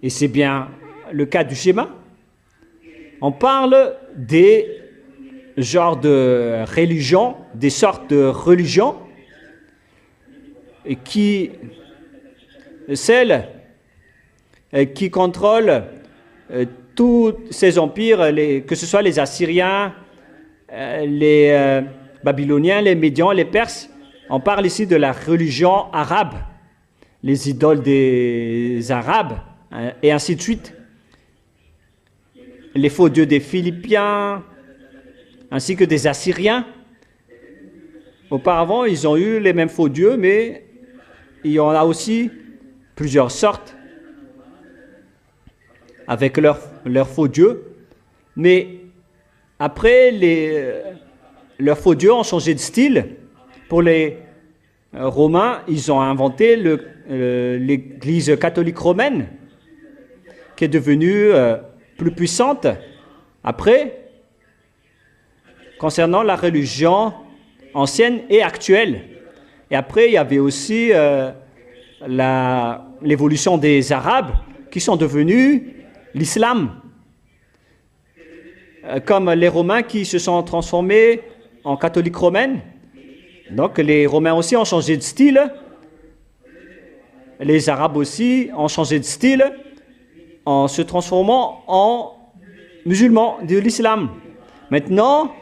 et c'est bien le cas du schéma. On parle des genres de religions, des sortes de religions, celles qui contrôlent tous ces empires, que ce soit les Assyriens, les Babyloniens, les Médians, les Perses. On parle ici de la religion arabe, les idoles des Arabes, et ainsi de suite. Les faux dieux des Philippiens, ainsi que des Assyriens. Auparavant, ils ont eu les mêmes faux dieux, mais il y en a aussi plusieurs sortes avec leurs faux dieux. Mais après, leurs faux dieux ont changé de style. Pour les Romains, ils ont inventé l'Église catholique romaine, qui est devenue plus puissante. Après, concernant la religion ancienne et actuelle. Et après, il y avait aussi l'évolution des Arabes qui sont devenus l'islam. Comme les Romains qui se sont transformés en catholiques romaines. Donc les Romains aussi ont changé de style. Les Arabes aussi ont changé de style en se transformant en musulmans de l'islam. Maintenant,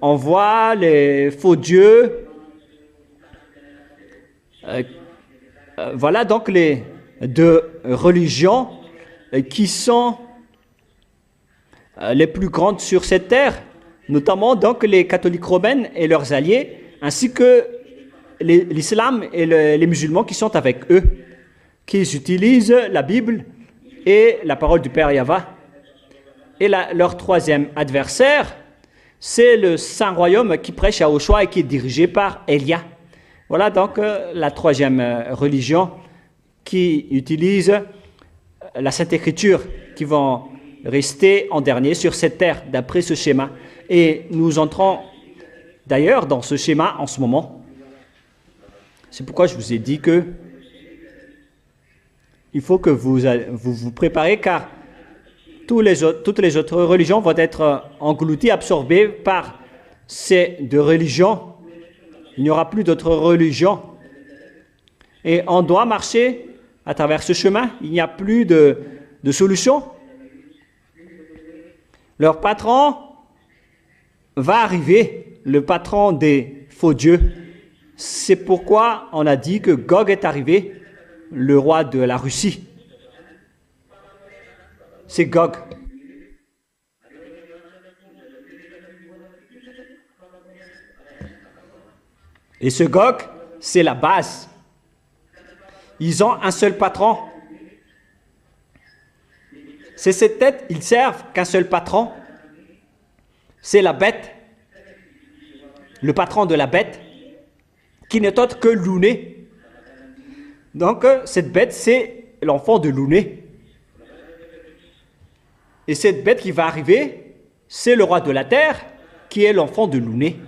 on voit les faux dieux. Voilà donc les deux religions qui sont les plus grandes sur cette terre, notamment donc les catholiques romaines et leurs alliés, ainsi que l'islam et les musulmans qui sont avec eux, qui utilisent la Bible et la parole du Père Yahva. Et leur troisième adversaire, c'est le Saint-Royaume qui prêche à Yahushua et qui est dirigé par Élia. Voilà donc la troisième religion qui utilise la Sainte Écriture, qui vont rester en dernier sur cette terre, d'après ce schéma. Et nous entrons d'ailleurs dans ce schéma en ce moment. C'est pourquoi je vous ai dit que il faut que vous vous préparez, car toutes les autres religions vont être englouties, absorbées par ces deux religions. Il n'y aura plus d'autres religions. Et on doit marcher à travers ce chemin. Il n'y a plus de solution. Leur patron va arriver, le patron des faux dieux. C'est pourquoi on a dit que Gog est arrivé, le roi de la Russie. C'est Gog. Et ce Gog, c'est la base. Ils ont un seul patron. C'est cette tête, ils servent qu'un seul patron. C'est la bête. Le patron de la bête, qui n'est autre que Louné. Donc, cette bête, c'est l'enfant de Louné. Et cette bête qui va arriver, c'est le roi de la terre qui est l'enfant de Louné.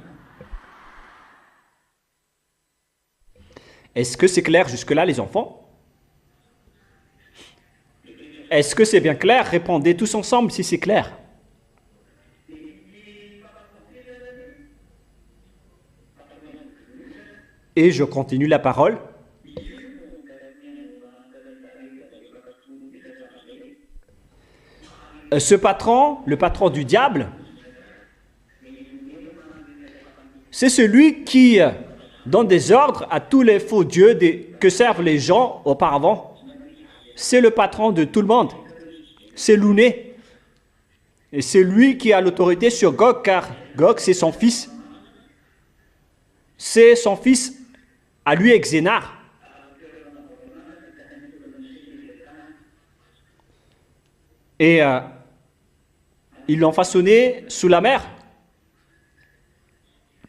Est-ce que c'est clair jusque-là, les enfants? Est-ce que c'est bien clair? Répondez tous ensemble si c'est clair. Et je continue la parole. Ce patron, le patron du diable, c'est celui qui donne des ordres à tous les faux dieux que servent les gens auparavant. C'est le patron de tout le monde. C'est Louné. Et c'est lui qui a l'autorité sur Gog, car Gog, c'est son fils. C'est son fils à lui, Exénar. Et ils l'ont façonné sous la mer,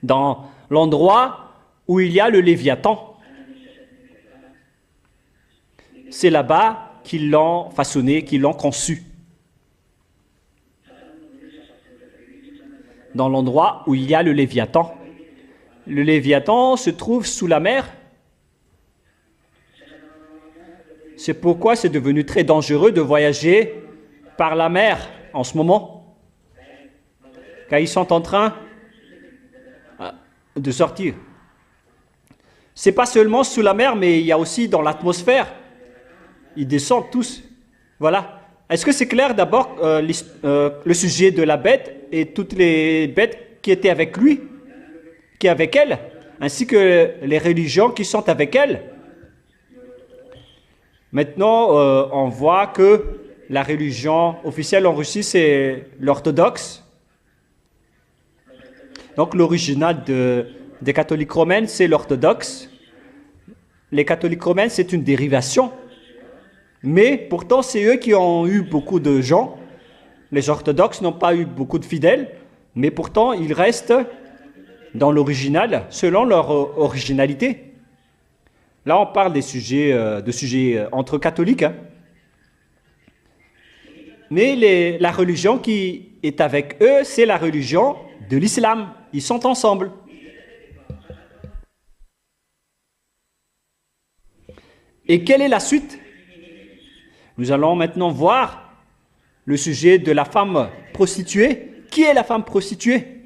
dans l'endroit où il y a le Léviathan. C'est là-bas qu'ils l'ont façonné, qu'ils l'ont conçu. Dans l'endroit où il y a le Léviathan. Le Léviathan se trouve sous la mer. C'est pourquoi c'est devenu très dangereux de voyager par la mer en ce moment. Car ils sont en train de sortir. C'est pas seulement sous la mer, mais il y a aussi dans l'atmosphère. Ils descendent tous. Voilà. Est-ce que c'est clair d'abord le sujet de la bête et toutes les bêtes qui étaient avec lui, qui est avec elle, ainsi que les religions qui sont avec elle? Maintenant, on voit que la religion officielle en Russie, c'est l'orthodoxe. Donc l'original des catholiques romains, c'est l'orthodoxe. Les catholiques romains, c'est une dérivation. Mais pourtant, c'est eux qui ont eu beaucoup de gens. Les orthodoxes n'ont pas eu beaucoup de fidèles, mais pourtant, ils restent dans l'original, selon leur originalité. Là, on parle de sujets entre catholiques. Hein. Mais la religion qui est avec eux, c'est la religion de l'islam. Ils sont ensemble. Et quelle est la suite? Nous allons maintenant voir le sujet de la femme prostituée. Qui est la femme prostituée?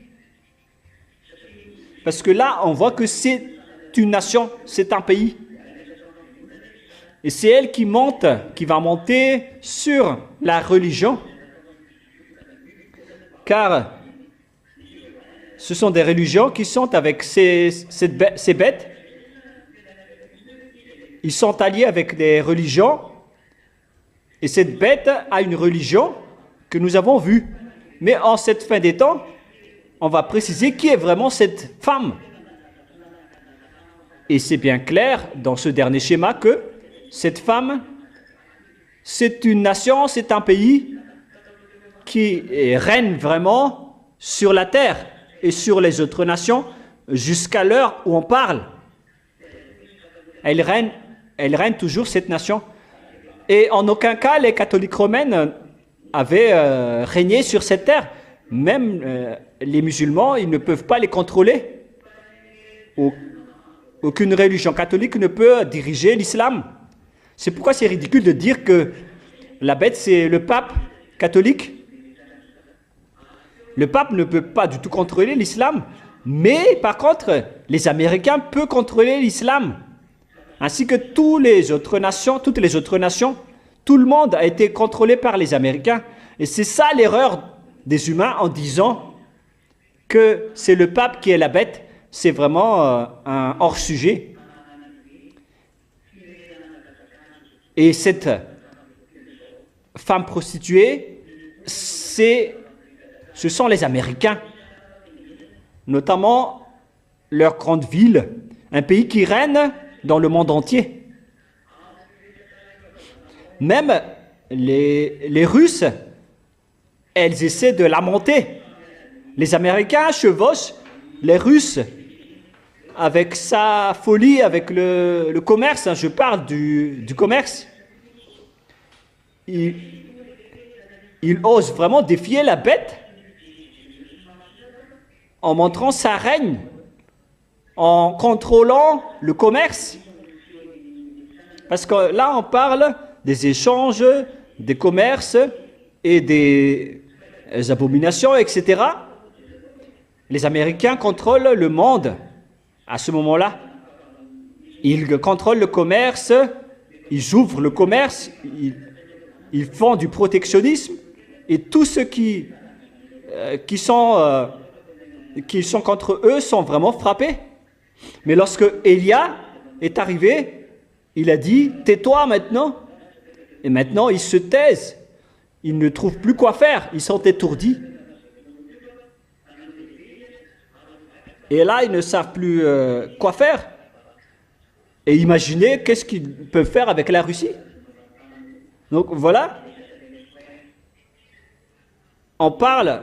Parce que là, on voit que c'est une nation, c'est un pays. Et c'est elle qui va monter sur la religion. Car ce sont des religions qui sont avec ces bêtes. Ils sont alliés avec des religions. Et cette bête a une religion que nous avons vue. Mais en cette fin des temps, on va préciser qui est vraiment cette femme. Et c'est bien clair dans ce dernier schéma que cette femme, c'est une nation, c'est un pays qui règne vraiment sur la terre et sur les autres nations jusqu'à l'heure où on parle. Elle règne toujours, cette nation. Et en aucun cas, les catholiques romains avaient régné sur cette terre. Même les musulmans, ils ne peuvent pas les contrôler. Aucune religion catholique ne peut diriger l'islam. C'est pourquoi c'est ridicule de dire que la bête, c'est le pape catholique. Le pape ne peut pas du tout contrôler l'islam. Mais par contre, les Américains peuvent contrôler l'islam. Ainsi que toutes les autres nations, tout le monde a été contrôlé par les Américains. Et c'est ça l'erreur des humains en disant que c'est le pape qui est la bête. C'est vraiment un hors-sujet. Et cette femme prostituée, ce sont les Américains, notamment leur grande ville, un pays qui règne dans le monde entier. Même les Russes, elles essaient de la monter. Les Américains chevauchent les Russes avec sa folie, avec le commerce. Je parle du commerce. Il ose vraiment défier la bête en montrant sa règne, en contrôlant le commerce. Parce que là, on parle des échanges, des commerces et des abominations, etc. Les Américains contrôlent le monde à ce moment-là. Ils contrôlent le commerce, ils ouvrent le commerce, ils font du protectionnisme et tous ceux qui sont contre eux sont vraiment frappés. Mais lorsque Élia est arrivé, il a dit « Tais-toi maintenant ». Et maintenant, ils se taisent. Ils ne trouvent plus quoi faire. Ils sont étourdis. Et là, ils ne savent plus quoi faire. Et imaginez qu'est-ce qu'ils peuvent faire avec la Russie. Donc voilà. On parle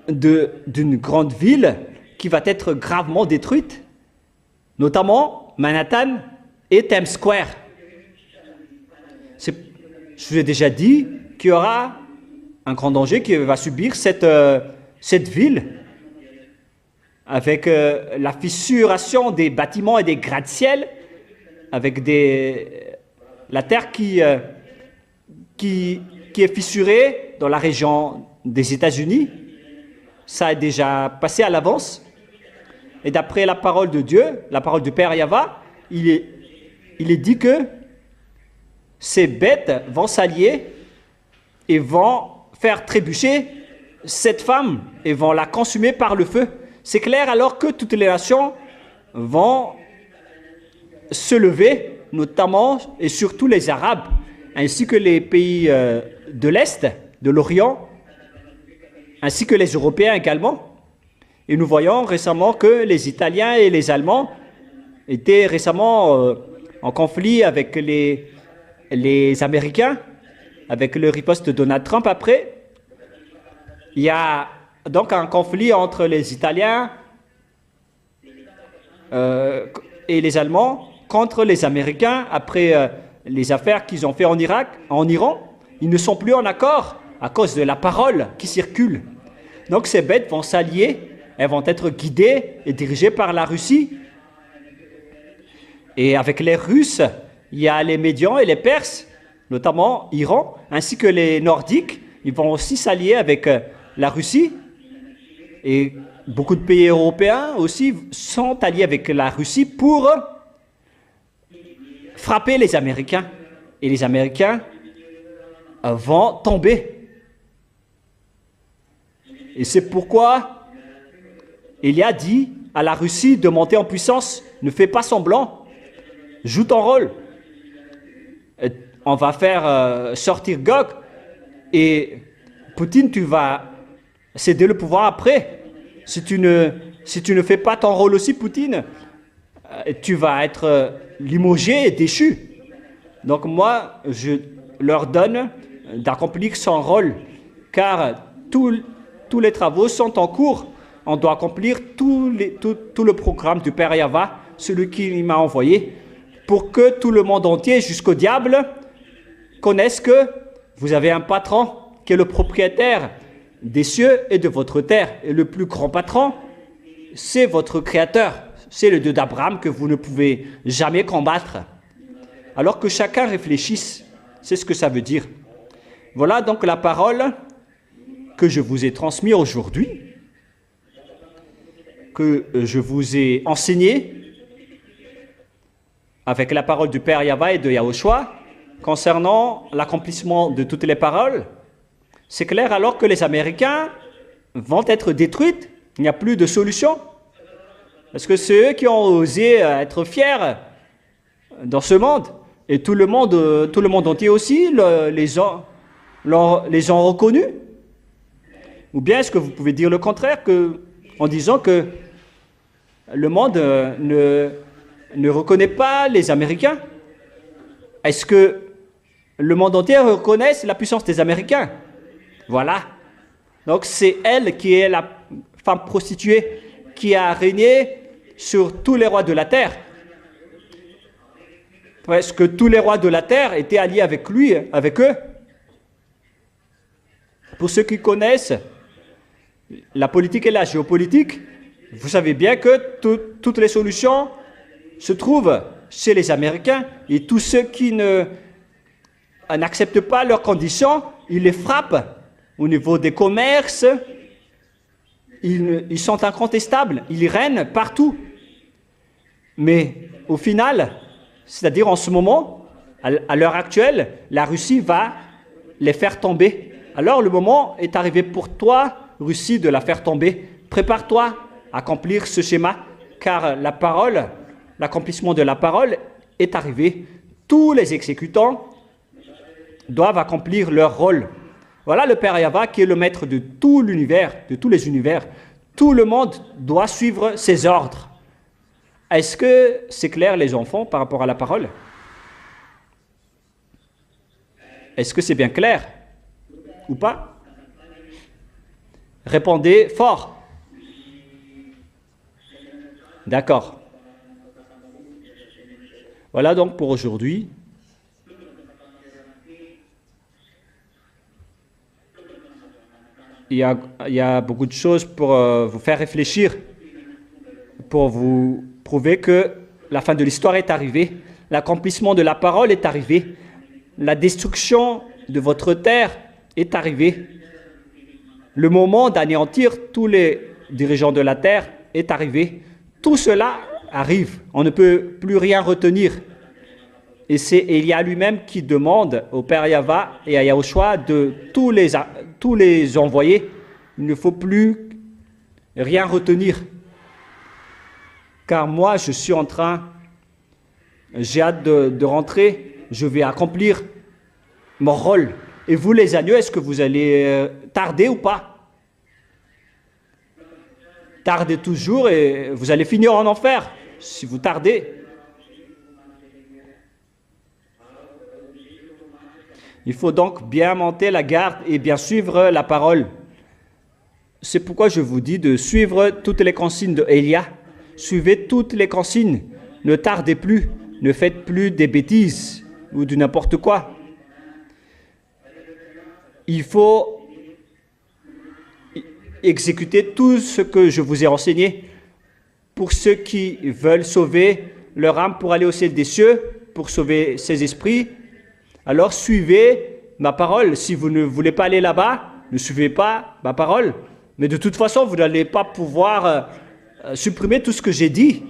d'une grande ville qui va être gravement détruite, notamment Manhattan et Times Square. Je vous ai déjà dit qu'il y aura un grand danger qui va subir cette ville, avec la fissuration des bâtiments et des gratte-ciel, avec la terre qui est fissurée dans la région des États-Unis. Ça a déjà passé à l'avance. Et d'après la parole de Dieu, la parole du Père Yahva, il est dit que ces bêtes vont s'allier et vont faire trébucher cette femme et vont la consumer par le feu. C'est clair alors que toutes les nations vont se lever, notamment et surtout les Arabes, ainsi que les pays de l'Est, de l'Orient, ainsi que les Européens également. Et nous voyons récemment que les Italiens et les Allemands étaient récemment en conflit avec les Américains, avec le riposte de Donald Trump après. Il y a donc un conflit entre les Italiens et les Allemands contre les Américains après les affaires qu'ils ont fait en Irak, en Iran. Ils ne sont plus en accord à cause de la parole qui circule. Donc ces bêtes vont s'allier, elles vont être guidées et dirigées par la Russie. Et avec les Russes, il y a les Médians et les Perses, notamment Iran, ainsi que les Nordiques. Ils vont aussi s'allier avec la Russie. Et beaucoup de pays européens aussi sont alliés avec la Russie pour frapper les Américains. Et les Américains vont tomber. Et c'est pourquoi il a dit à la Russie de monter en puissance. Ne fais pas semblant. Joue ton rôle. On va faire sortir Gog. Et Poutine, tu vas céder le pouvoir après. Si tu ne fais pas ton rôle aussi, Poutine, tu vas être limogé et déchu. Donc moi, je leur donne d'accomplir son rôle, car tous les travaux sont en cours. On doit accomplir tout le programme du Père Yahva, celui qui m'a envoyé, pour que tout le monde entier, jusqu'au diable, connaisse que vous avez un patron qui est le propriétaire des cieux et de votre terre. Et le plus grand patron, c'est votre Créateur. C'est le Dieu d'Abraham que vous ne pouvez jamais combattre. Alors que chacun réfléchisse, c'est ce que ça veut dire. Voilà donc la parole que je vous ai transmise aujourd'hui, que je vous ai enseignée avec la parole du Père Yahva et de Yahushua concernant l'accomplissement de toutes les paroles. C'est clair alors que les Américains vont être détruits, il n'y a plus de solution. Parce que c'est eux qui ont osé être fiers dans ce monde. Et tout le monde entier aussi les ont reconnus. Ou bien est-ce que vous pouvez dire le contraire en disant que le monde ne reconnaît pas les Américains? Est-ce que le monde entier reconnaît la puissance des Américains? Voilà. Donc c'est elle qui est la femme prostituée qui a régné sur tous les rois de la terre. Presque tous les rois de la terre étaient alliés avec lui, avec eux. Pour ceux qui connaissent la politique et la géopolitique, vous savez bien que toutes les solutions se trouvent chez les Américains et tous ceux qui n'acceptent pas leurs conditions, ils les frappent au niveau des commerces. Ils sont incontestables, ils règnent partout. Mais au final, c'est-à-dire en ce moment, à l'heure actuelle, la Russie va les faire tomber. Alors le moment est arrivé pour toi, Russie, de la faire tomber. Prépare-toi à accomplir ce schéma, car la parole, l'accomplissement de la parole est arrivé. Tous les exécutants doivent accomplir leur rôle. Voilà le Père Yahva qui est le maître de tout l'univers, de tous les univers. Tout le monde doit suivre ses ordres. Est-ce que c'est clair, les enfants, par rapport à la parole? Est-ce que c'est bien clair ou pas? Répondez fort. D'accord. Voilà donc pour aujourd'hui. Il y a beaucoup de choses pour vous faire réfléchir, pour vous prouver que la fin de l'histoire est arrivée, l'accomplissement de la parole est arrivé, la destruction de votre terre est arrivée, le moment d'anéantir tous les dirigeants de la terre est arrivé. Tout cela arrive, on ne peut plus rien retenir. Et c'est Élia lui-même qui demande au Père Yahva et à Yahushua de tous les envoyer. Il ne faut plus rien retenir. Car moi, je suis en train, j'ai hâte de rentrer, je vais accomplir mon rôle. Et vous, les agneaux, est-ce que vous allez tarder ou pas? Tardez toujours et vous allez finir en enfer si vous tardez. Il faut donc bien monter la garde et bien suivre la parole. C'est pourquoi je vous dis de suivre toutes les consignes de Élia. Suivez toutes les consignes. Ne tardez plus. Ne faites plus des bêtises ou du n'importe quoi. Il faut exécuter tout ce que je vous ai enseigné. Pour ceux qui veulent sauver leur âme pour aller au ciel des cieux, pour sauver ses esprits, alors suivez ma parole. Si vous ne voulez pas aller là-bas, ne suivez pas ma parole. Mais de toute façon, vous n'allez pas pouvoir supprimer tout ce que j'ai dit.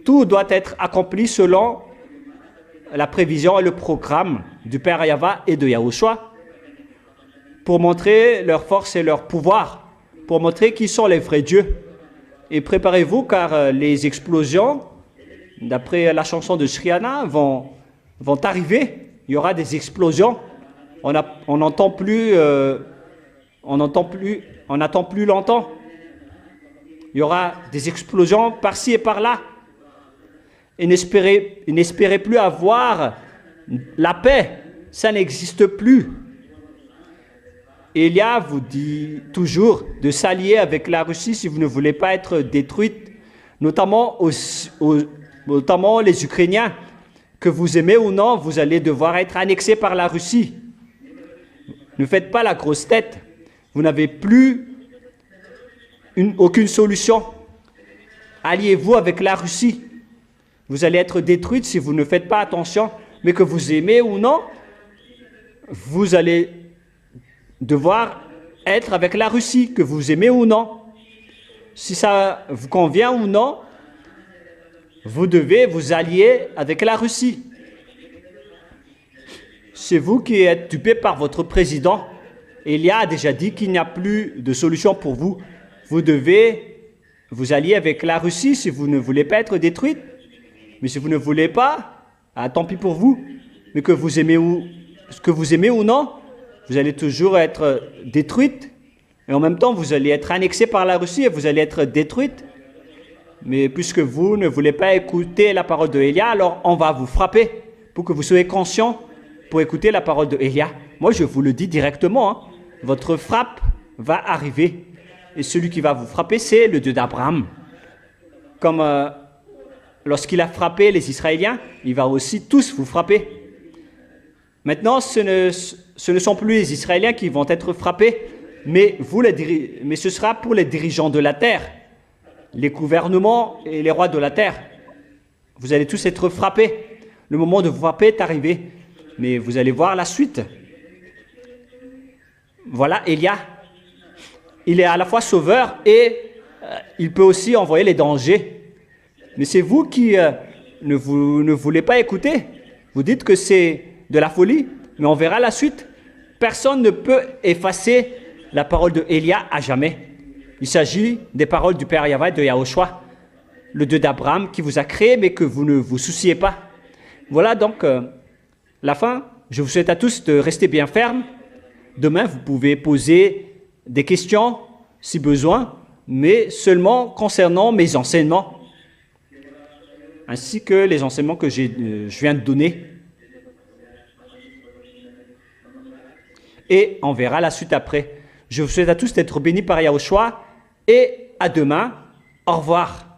Tout doit être accompli selon la prévision et le programme du Père Yahva et de Yahushua pour montrer leur force et leur pouvoir, pour montrer qui sont les vrais dieux. Et préparez-vous car les explosions, d'après la chanson de Shriana, vont arriver. Il y aura des explosions. On n'attend plus longtemps. Il y aura des explosions par-ci et par-là. Et n'espérez plus avoir la paix. Ça n'existe plus. Élia vous dit toujours de s'allier avec la Russie si vous ne voulez pas être détruite, notamment les Ukrainiens. Que vous aimez ou non, vous allez devoir être annexé par la Russie. Ne faites pas la grosse tête. Vous n'avez plus aucune solution. Alliez-vous avec la Russie. Vous allez être détruite si vous ne faites pas attention. Mais que vous aimez ou non, vous allez devoir être avec la Russie, que vous aimez ou non. Si ça vous convient ou non, vous devez vous allier avec la Russie. C'est vous qui êtes dupé par votre président. Élia a déjà dit qu'il n'y a plus de solution pour vous. Vous devez vous allier avec la Russie si vous ne voulez pas être détruite. Mais si vous ne voulez pas, tant pis pour vous. Mais que vous aimez ou non, vous allez toujours être détruite. Et en même temps, vous allez être annexé par la Russie et vous allez être détruite. Mais puisque vous ne voulez pas écouter la parole de Élia, alors on va vous frapper pour que vous soyez conscient pour écouter la parole de Élia. Moi, je vous le dis directement, hein, votre frappe va arriver. Et celui qui va vous frapper, c'est le Dieu d'Abraham. Comme lorsqu'il a frappé les Israéliens, il va aussi tous vous frapper. Maintenant, ce ne sont plus les Israéliens qui vont être frappés, mais ce sera pour les dirigeants de la terre, les gouvernements et les rois de la terre. Vous allez tous être frappés. Le moment de vous frapper est arrivé, mais vous allez voir la suite. Voilà, Élia. Il est à la fois sauveur et il peut aussi envoyer les dangers. Mais c'est vous qui ne voulez pas écouter. Vous dites que c'est de la folie, mais on verra la suite. Personne ne peut effacer la parole de Élia à jamais. Il s'agit des paroles du Père Yahweh de Yahushua, le Dieu d'Abraham qui vous a créé, mais que vous ne vous souciez pas. Voilà donc la fin. Je vous souhaite à tous de rester bien fermes. Demain, vous pouvez poser des questions si besoin, mais seulement concernant mes enseignements, ainsi que les enseignements que je viens de donner. Et on verra la suite après. Je vous souhaite à tous d'être bénis par Yahushua et à demain. Au revoir.